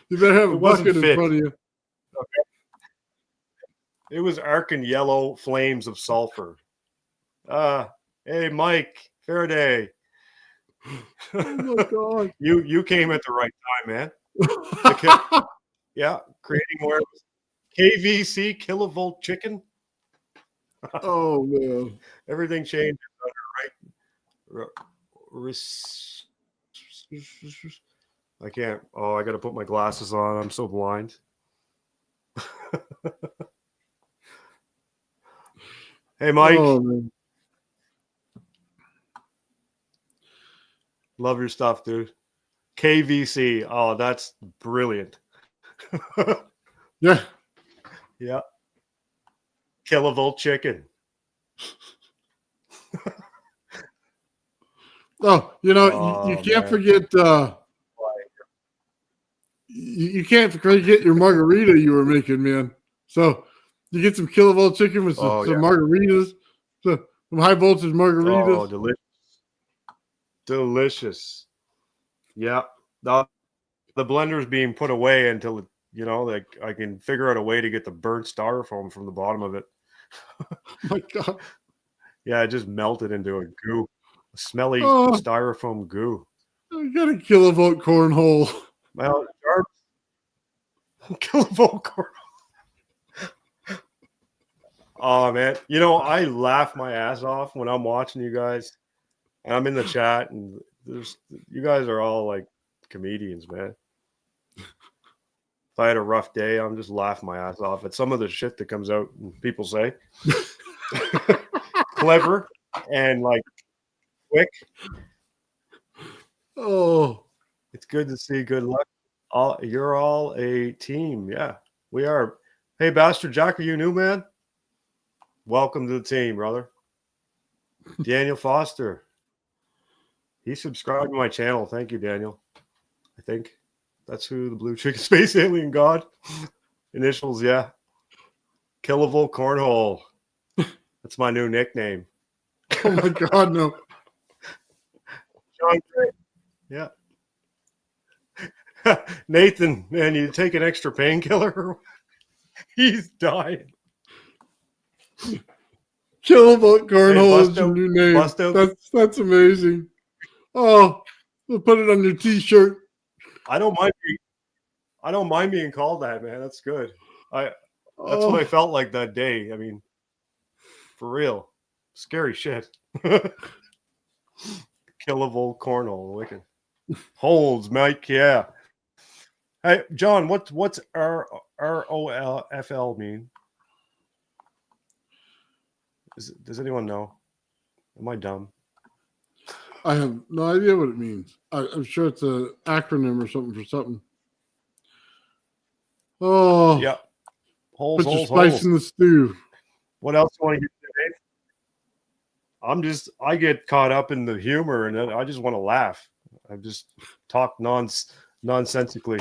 You better have a bucket in front of you. Okay. It was arcing yellow flames of sulfur. Hey, Mike Faraday. Oh my God! You came at the right time, man. Yeah, creating more KVC kilovolt chicken. Oh man, everything changes, right? I can't. Oh, I got to put my glasses on. I'm so blind. Hey, Mike. Oh, love your stuff, dude. KVC. Oh, that's brilliant. Yeah. Yeah. Kilovolt chicken. Oh, you can't forget. You can't forget your margarita you were making, man. So you get some kilovolt chicken with some margaritas, some high voltage margaritas. Oh, delicious. Delicious. Yeah. The blender's being put away until, like I can figure out a way to get the burnt styrofoam from the bottom of it. Oh my God. Yeah, it just melted into a goo. A smelly styrofoam goo. I got a kilovolt cornhole. Well, kilovolt cornhole. Oh, man. I laugh my ass off when I'm watching you guys. And I'm in the chat, and you guys are all like comedians, man. If I had a rough day, I'm just laughing my ass off at some of the shit that comes out and people say. Clever and like quick. Oh, it's good to see. Good luck. You're all a team. Yeah, we are. Hey, Bastard Jack, are you new, man? Welcome to the team, brother. Daniel Foster. He subscribed to my channel. Thank you, Daniel. I think that's who the Blue Chicken Space Alien God. Initials, yeah. Kilovolt Cornhole. That's my new nickname. Oh my God, no. John Gray. Yeah. Nathan, man, you take an extra painkiller? He's dying. Kilovolt Cornhole is your new name. That's amazing. Oh, we'll put it on your T-shirt. I don't mind being called that, man. That's good. That's what I felt like that day. I mean, for real, scary shit. Kilovolt Cornhole, wicked. Holds, Mike. Yeah. Hey, John, what's ROLFL mean? Does anyone know? Am I dumb? I have no idea what it means. I'm sure it's an acronym or something for something. Oh, Yeah. Holes, put your holes, spice holes. in the stew. What else do you want to get today? I get caught up in the humor and then I just want to laugh. I just talk nonsensically.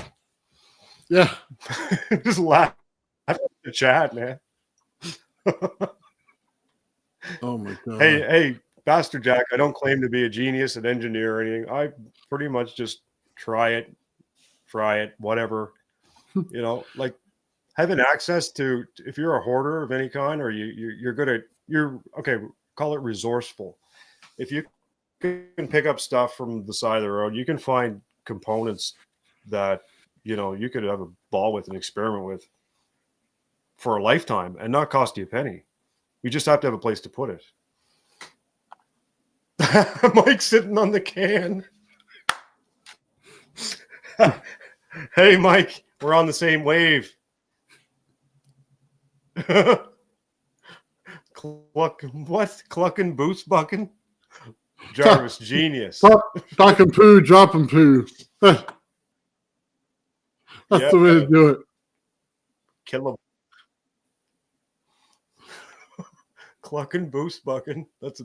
Yeah. Just laugh at the chat, man. Oh my god. Hey, Bastard Jack, I don't claim to be a genius, an engineer, or anything. I pretty much just try it, whatever. You know, like having access to, if you're a hoarder of any kind, or you're good at, call it resourceful. If you can pick up stuff from the side of the road, you can find components that, you know, you could have a ball with and experiment with for a lifetime and not cost you a penny. You just have to have a place to put it. Mike's sitting on the can. Hey, Mike, we're on the same wave. Clucking boots bucking? Jarvis, genius. Talking poo, dropping poo. That's the way to do it. Kill him. Clucking boost bucking. That's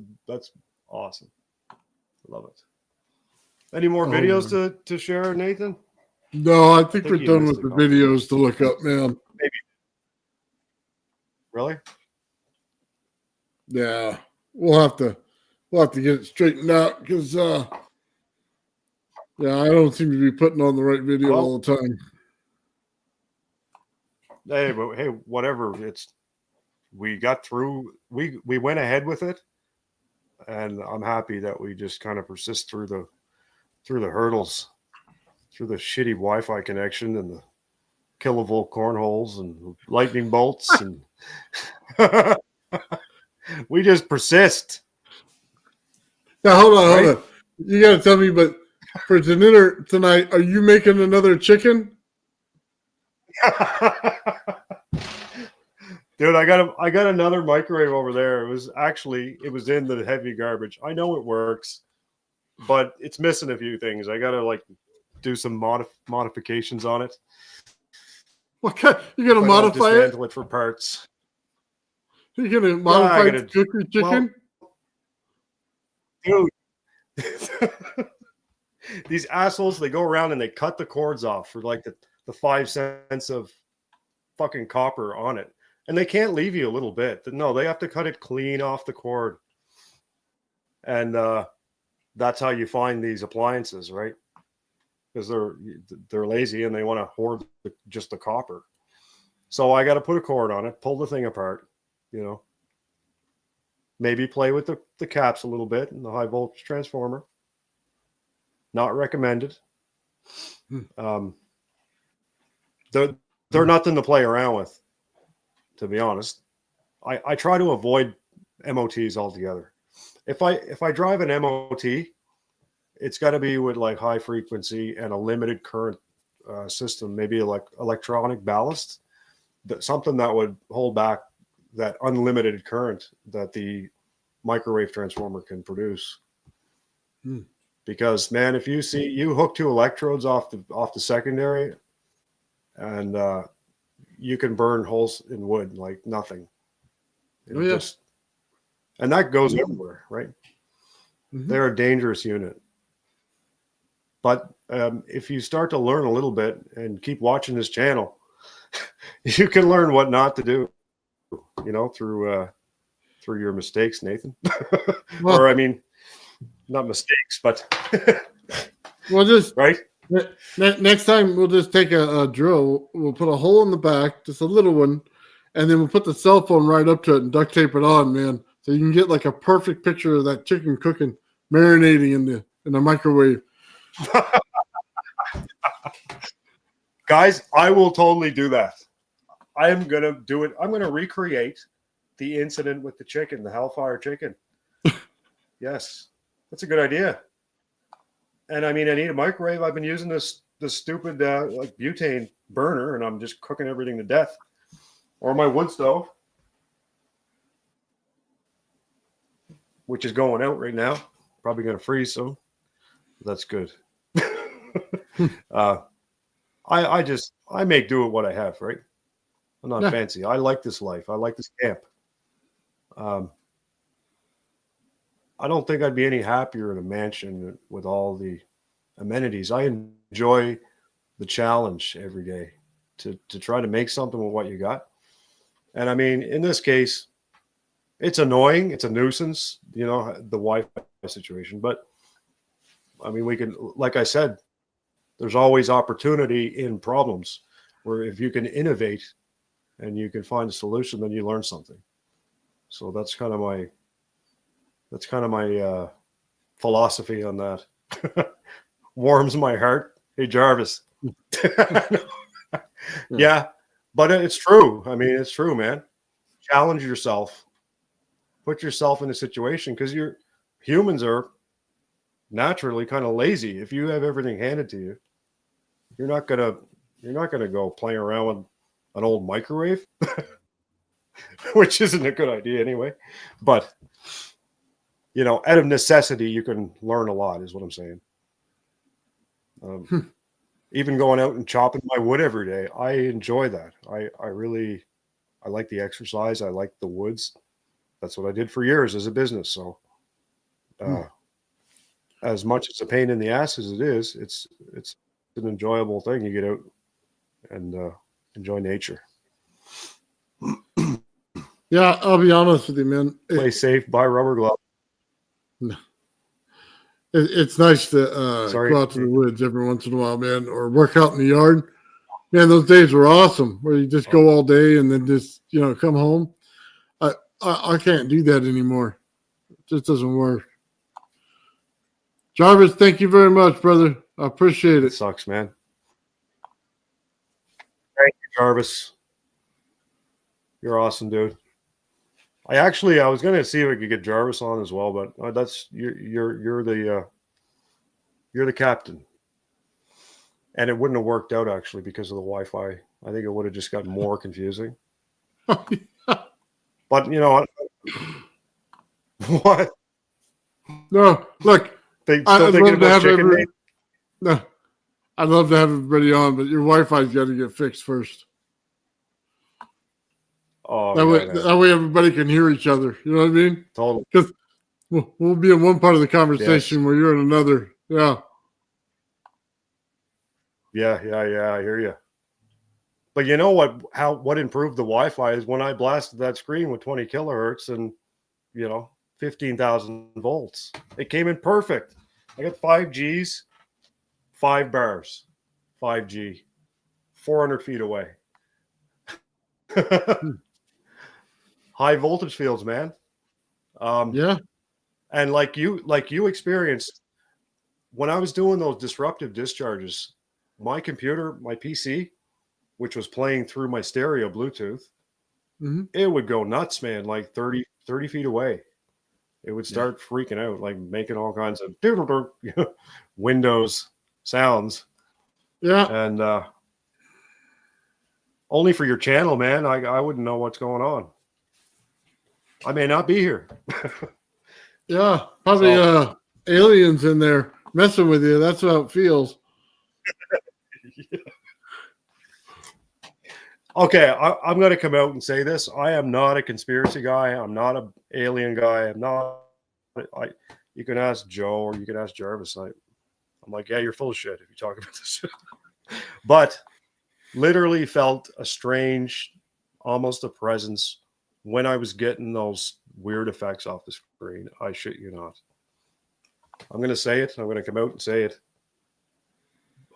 awesome. Love it. Any more videos to share, Nathan? No, I think we're done with the videos to look up, man. Maybe. Really? Yeah. We'll have to get it straightened out because I don't seem to be putting on the right video all the time. Hey, whatever. We got through. We went ahead with it, and I'm happy that we just kind of persist through the hurdles, through the shitty Wi-Fi connection and the kilovolt cornholes and lightning bolts, and we just persist. Now hold on. You got to tell me, but for dinner tonight, are you making another chicken? Dude, I got another microwave over there. It was in the heavy garbage. I know it works, but it's missing a few things. I gotta do some modifications on it. What kind? You gonna modify it? Dismantle it for parts. You gonna modify it to cook your chicken? Well, dude, these assholes, they go around and they cut the cords off for the 5 cents of fucking copper on it. And they can't leave you a little bit. No, they have to cut it clean off the cord. And that's how you find these appliances, right? Because they're lazy and they want to hoard just the copper. So I got to put a cord on it, pull the thing apart, you know. Maybe play with the caps a little bit and the high voltage transformer. Not recommended. They're nothing to play around with, to be honest. I try to avoid MOTs altogether. If I drive an MOT, it's got to be with high frequency and a limited current system, maybe electronic ballast, something that would hold back that unlimited current that the microwave transformer can produce. Because man, if you hook 2 electrodes off the secondary, and you can burn holes in wood like nothing. And that goes everywhere, right? Mm-hmm. They're a dangerous unit. But if you start to learn a little bit and keep watching this channel, you can learn what not to do, you know, through your mistakes, Nathan. Well, or I mean, not mistakes, but we'll just right. Next time we'll just take a drill. We'll put a hole in the back, just a little one, and then we'll put the cell phone right up to it and duct tape it on, man. So you can get a perfect picture of that chicken cooking, marinating in the microwave. Guys, I will totally do that. I am going to do it. I'm going to recreate the incident with the chicken, the Hellfire chicken. Yes, that's a good idea. And I mean, I need a microwave. I've been using this stupid butane burner, and I'm just cooking everything to death. Or my wood stove. which is going out right now. Probably going to freeze soon. That's good. I make do with what I have, right? I'm not fancy. I like this life. I like this camp. I don't think I'd be any happier in a mansion with all the amenities. I enjoy the challenge every day to try to make something with what you got. And I mean, in this case, it's annoying. It's a nuisance, the Wi-Fi situation. But I mean, we can, like I said, there's always opportunity in problems where if you can innovate and you can find a solution, then you learn something. So that's kind of my philosophy on that. Warms my heart. Hey, Jarvis. Yeah, but it's true. I mean, it's true, man. Challenge yourself. Put yourself in a situation, because humans are naturally kind of lazy. If you have everything handed to you, you're not gonna go playing around with an old microwave, which isn't a good idea anyway. But out of necessity, you can learn a lot, is what I'm saying. Even going out and chopping my wood every day, I enjoy that. I like the exercise. I like the woods. That's what I did for years as a business. So as much as a pain in the ass as it is, it's an enjoyable thing. You get out and enjoy nature. Yeah, I'll be honest with you, man. Play safe, buy rubber gloves. It's nice to go out to the woods every once in a while, man, or work out in the yard. Man, those days were awesome, where you just go all day and then just come home. I can't do that anymore. It just doesn't work. Jarvis, thank you very much, brother. I appreciate it. It sucks, man. Thank you, Jarvis. You're awesome, dude. I was going to see if I could get Jarvis on as well, but that's you're the captain, and it wouldn't have worked out actually because of the Wi-Fi. I think it would have just gotten more confusing. But what? No, look, I'd love to have everybody on, but your Wi-Fi's got to get fixed first. Oh, that way everybody can hear each other. You know what I mean? Totally. Because we'll be in one part of the conversation where you're in another. Yeah. Yeah. I hear you. But you know what improved the Wi-Fi is when I blasted that screen with 20 kilohertz and 15,000 volts. It came in perfect. I got 5 Gs, 5 bars, 5G, 400 feet away. High voltage fields, man. Yeah. And like you experienced when I was doing those disruptive discharges, my computer, my PC, which was playing through my stereo Bluetooth, it would go nuts, man, like 30 feet away. It would start freaking out, like making all kinds of Windows sounds. Yeah. And only for your channel, man. I wouldn't know what's going on. I may not be here. Yeah. Probably aliens in there messing with you. That's how it feels. Yeah. Okay, I'm going to come out and say this. I am not a conspiracy guy. I'm not an alien guy. I'm not. You can ask Joe or you can ask Jarvis. I'm like, yeah, you're full of shit if you talk about this. But literally felt a strange, almost a presence when I was getting those weird effects off the screen. I shit you not. I'm going to say it. I'm going to come out and say it.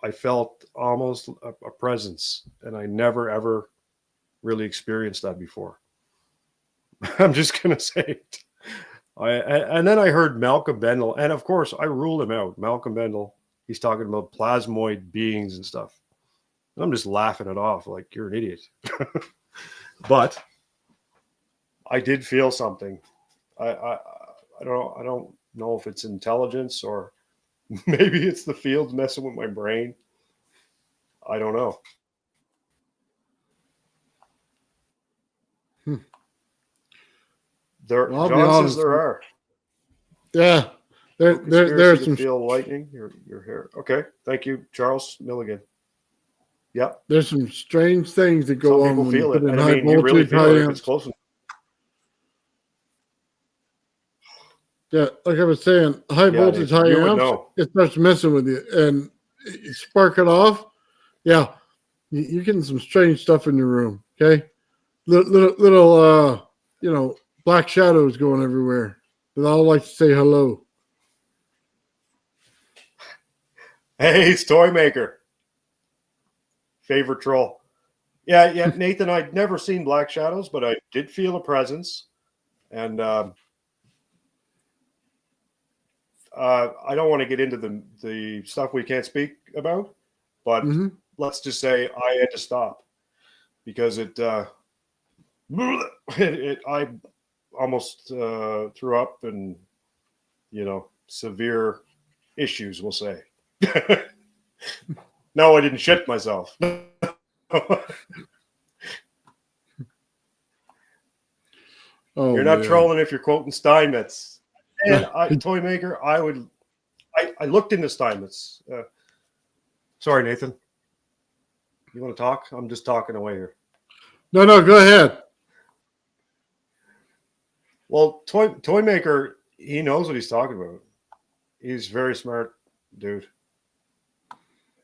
I felt almost a presence, and I never, ever really experienced that before. I'm just going to say it. And then I heard Malcolm Bendel, and of course, I ruled him out. Malcolm Bendel, he's talking about plasmoid beings and stuff. And I'm just laughing it off like, you're an idiot. But I did feel something. I don't know if it's intelligence or maybe it's the fields messing with my brain. I don't know. John says there are. Yeah, No there's conspiracy to some feel lightning. Your hair. Okay. Thank you, Charles Milligan. Yep. there's some strange things that Some go on people when you feel it, put in and I high mean, you really voltage, feel high it if it's amps. close. Yeah, like I was saying, high Yeah, voltage, Nathan, high you would amps, know. it starts messing with you and you spark it off. Yeah, you're getting some strange stuff in your room. Okay, little black shadows going everywhere. They all like to say hello. Hey, it's Toy Maker. Favorite troll. Yeah, Nathan. I'd never seen black shadows, but I did feel a presence, and I don't want to get into the stuff we can't speak about, but Mm-hmm. let's just say I had to stop because I almost threw up and severe issues, we'll say. No, I didn't shit myself. Oh You're not man. trolling if you're quoting Steinmetz. And Toy Maker, I looked into Steinmetz. Sorry, Nathan. You want to talk? I'm just talking away here. No, go ahead. Well, Toy Maker, he knows what he's talking about. He's a very smart dude.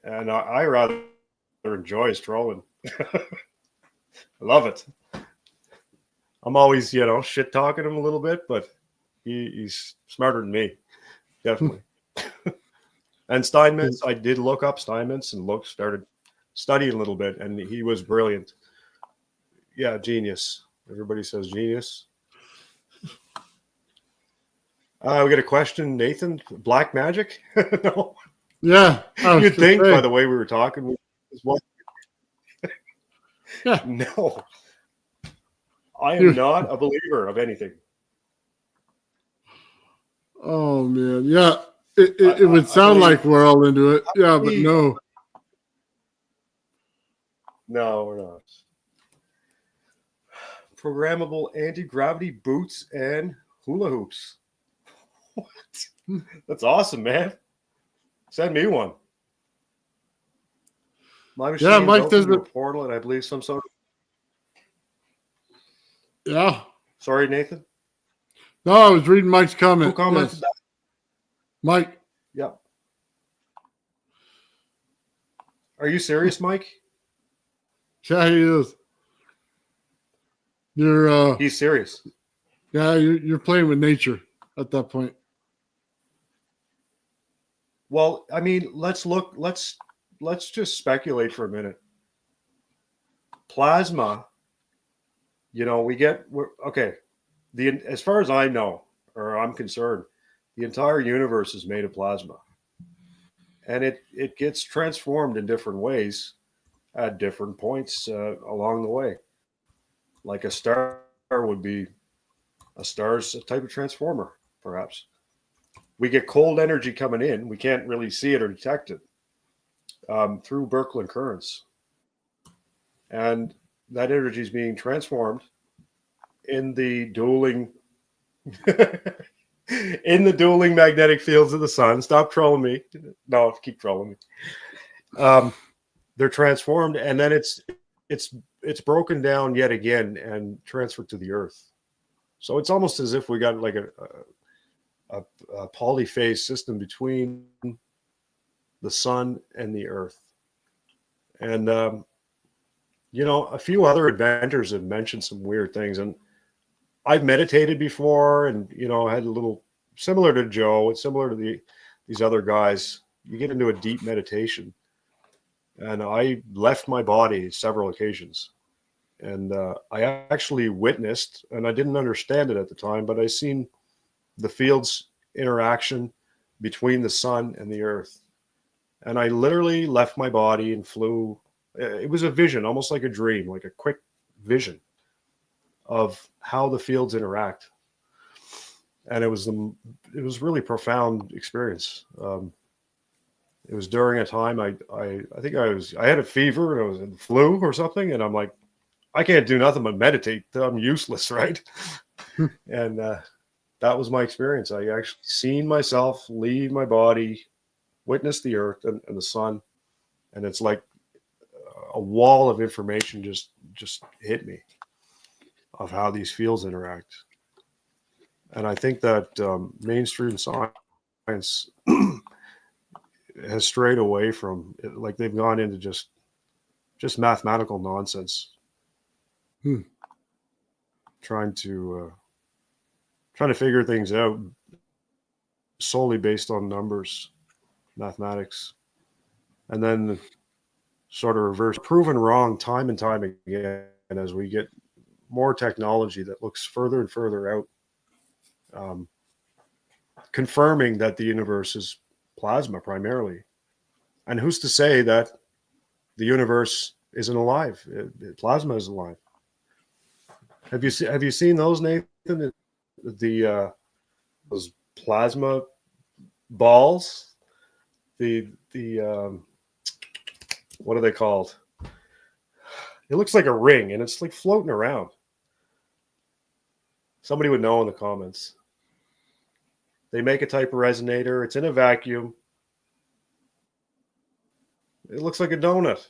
And I rather enjoy his trolling. I love it. I'm always, shit talking him a little bit, but he's smarter than me. Definitely. And Steinmetz, I did look up Steinmetz and started studying a little bit, and he was brilliant. Yeah, genius. Everybody says genius. We got a question, Nathan. Black magic? No. Yeah, You'd think by the way we were talking. Yeah. No. I am not a believer of anything. Oh man, yeah. It would sound like we're all into it. Yeah, but no. No, we're not. Programmable anti-gravity boots and hula hoops. What? That's awesome, man. Send me one. My machine Mike built into a doesn't. portal, and I believe some sort of. Yeah. Sorry, Nathan. No, I was reading Mike's comment. Who commented Yes. that? Mike. Yep. Are you serious, Mike? Yeah, he is. You're He's serious. yeah, you're playing with nature at that point. Well, I mean, let's just speculate for a minute. Plasma, as far as I know, or I'm concerned, the entire universe is made of plasma. And it gets transformed in different ways at different points along the way. Like a star would be, a star's a type of transformer, perhaps. We get cold energy coming in. We can't really see it or detect it through Birkeland currents. And that energy is being transformed in the dueling magnetic fields of the sun. Stop trolling me. No, keep trolling me. They're transformed, and then it's broken down yet again and transferred to the earth. So it's almost as if we got like a polyphase system between the sun and the earth. And a few other inventors have mentioned some weird things, and I've meditated before, and had a little similar to Joe. It's similar to these other guys. You get into a deep meditation, and I left my body several occasions, and I actually witnessed, and I didn't understand it at the time, but I seen the field's interaction between the sun and the earth, and I literally left my body and flew. It was a vision, almost like a dream, like a quick vision of how the fields interact, and it was really profound experience. It was during a time I think I had a fever and I was in the flu or something, and I'm like, I can't do nothing but meditate. I'm useless, right? And that was my experience. I actually seen myself leave my body, witness the earth and the sun, and it's like a wall of information just hit me of how these fields interact. And I think that mainstream science has strayed away from it, like they've gone into just mathematical nonsense, Hmm. trying to figure things out solely based on numbers, mathematics, and then sort of reverse, proven wrong time and time again. And as we get more technology that looks further and further out, confirming that the universe is plasma primarily. And who's to say that the universe isn't alive? Plasma is alive. Have you seen those, Nathan? The those plasma balls. The what are they called? It looks like a ring, and it's like floating around. Somebody would know in the comments. They make a type of resonator. It's in a vacuum. It looks like a donut.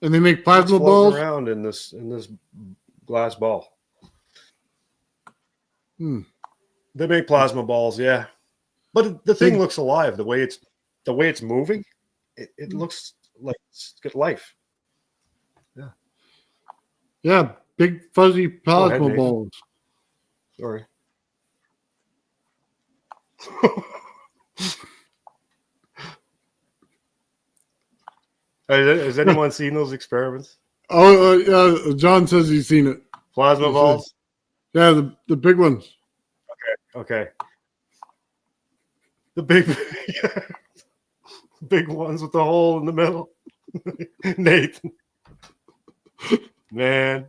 And they make It's plasma floating balls. around in this glass ball. Hmm. They make plasma balls, yeah. But the thing Big- looks alive. The way it's moving, it looks like it's got life. Yeah. Yeah, big fuzzy Go ahead, plasma Nathan. balls. Sorry. Has anyone seen those experiments? Oh, yeah. John says he's seen it. Plasma He balls? says- Yeah, the big ones. Okay. The big big ones with the hole in the middle. Nathan. Man,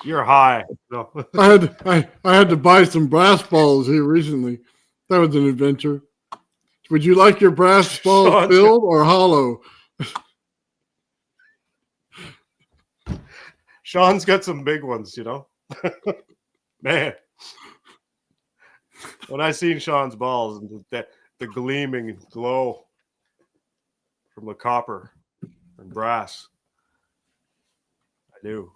you're high. No. I had to buy some brass balls here recently. That was an adventure. Would you like your brass balls Sean's filled or hollow? Sean's got some big ones, you know. Man, when I seen Sean's balls and the gleaming glow from the copper and brass, I knew.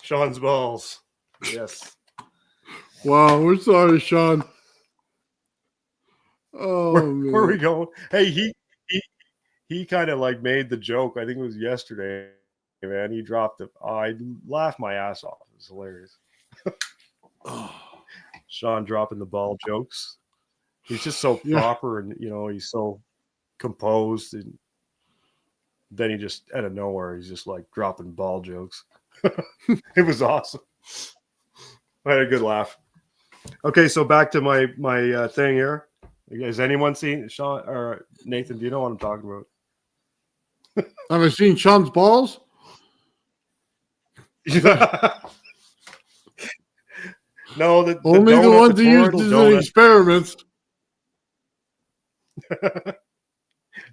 Sean's balls. Yes. Wow, we're sorry, Sean. Oh Where are we man. going? Hey, he kind of like made the joke. I think it was yesterday, man. He dropped it. Oh, I laughed my ass off. It was hilarious. Sean dropping the ball jokes. He's just so Yeah. proper, and he's so composed, and then he just out of nowhere he's just like dropping ball jokes. It was awesome. I had a good laugh. Okay, so back to my thing here. Has anyone seen Sean or Nathan? Do you know what I'm talking about? Have I seen Sean's balls? No, the Only the donut, ones the he used toroidal in donut. experiments.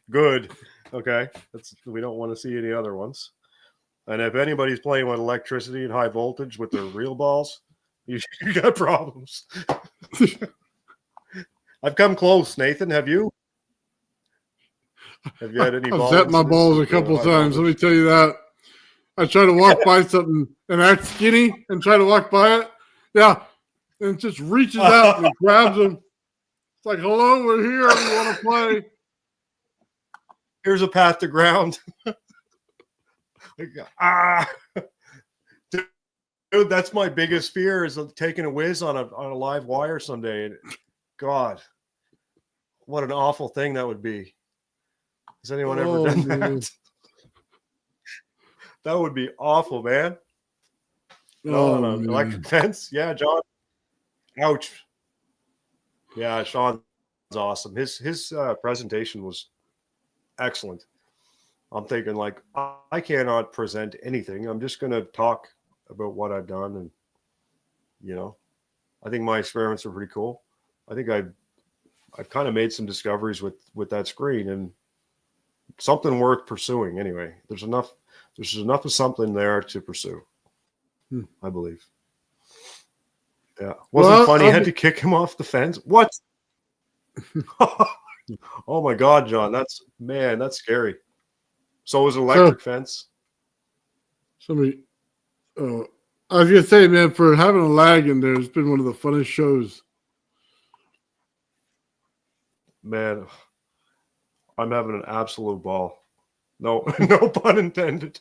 Good. Okay. We don't want to see any other ones. And if anybody's playing with electricity and high voltage with their real balls, you got problems. I've come close, Nathan. Have you? Have you had any I've ball set my incidents balls a with, couple high times. Let me voltage? tell you that. I try to walk by something and act skinny and try to walk by it. Yeah. And it just reaches out and it grabs them. It's like, hello, we're here. We want to play. Here's a path to ground. Dude, that's my biggest fear is of taking a whiz on a live wire someday. And God, what an awful thing that would be. Has anyone ever done man. that? That would be awful, man. Oh, On an man. electric fence? Yeah, John. Ouch. Yeah, Sean's awesome. His presentation was excellent. I'm thinking like I cannot present anything. I'm just going to talk about what I've done, and I think my experiments are pretty cool. I think I've kind of made some discoveries with that screen, and something worth pursuing. Anyway, there's There's enough of something there to pursue. I believe. Yeah. Wasn't funny. Had to kick him off the fence. What? Oh my God, John. That's scary. So it was an electric fence. Somebody, I was gonna say, man, for having a lag in there, it's been one of the funnest shows. Man, I'm having an absolute ball. No, no pun intended.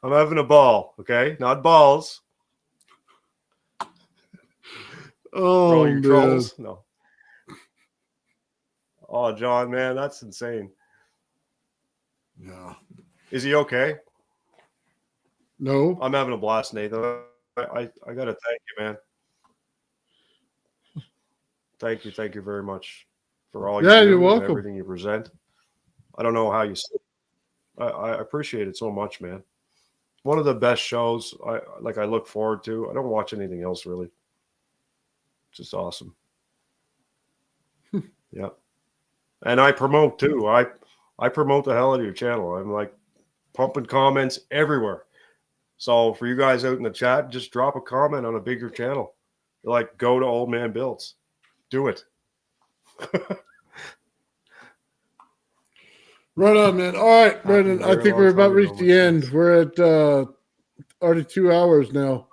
I'm having a ball, okay? Not balls. Oh, you trolls. No. Oh, John, man, that's insane. Yeah. Is he okay? No. I'm having a blast, Nathan. I gotta thank you, man. Thank you very much for all you do you're and welcome. everything you present. I don't know how you. I appreciate it so much, man. One of the best shows I look forward to. I don't watch anything else really. It's just awesome. Yeah. And I promote too. I promote the hell out of your channel. I'm like pumping comments everywhere. So for you guys out in the chat, just drop a comment on a bigger channel. Like, go to Old Man Builds. Do it. Right on, man. All right, Brendan. I think we're about to reach the end. We're at already 2 hours now.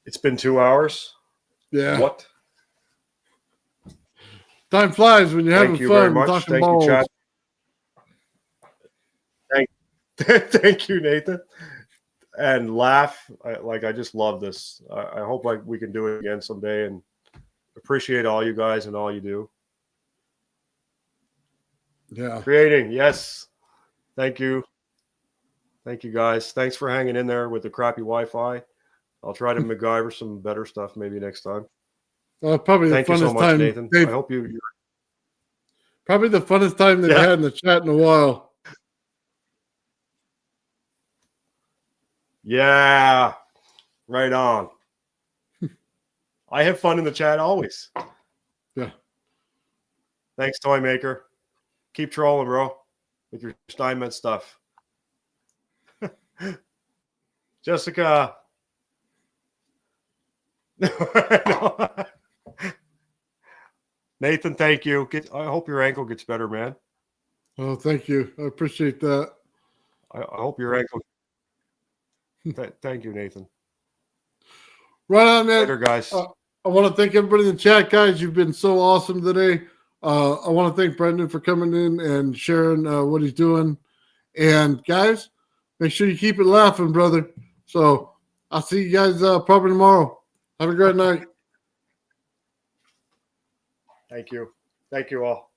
It's been 2 hours. Yeah. What? Time flies when you're having fun. Very much. Thank you, chat. Thank you, Nathan. And laugh. I just love this. I hope we can do it again someday, and appreciate all you guys and all you do. Yeah. Creating. Yes. Thank you. Thank you, guys. Thanks for hanging in there with the crappy Wi-Fi. I'll try to MacGyver some better stuff maybe next time. Probably the Thank you funnest so much, time. Nathan. I hope you. Probably the funnest time they've had in the chat in a while. Yeah. Right on. I have fun in the chat always. Yeah. Thanks, Toy Maker. Keep trolling, bro, with your Steinmetz stuff. Jessica. Nathan, thank you. I hope your ankle gets better, man. Oh, thank you. I appreciate that. I hope your ankle. Thank you, Nathan. Right on, man. Later, guys. I want to thank everybody in the chat, guys. You've been so awesome today. I want to thank Brendan for coming in and sharing what he's doing. And guys, make sure you keep it laughing, brother. So I'll see you guys probably tomorrow. Have a great night. Thank you. Thank you all.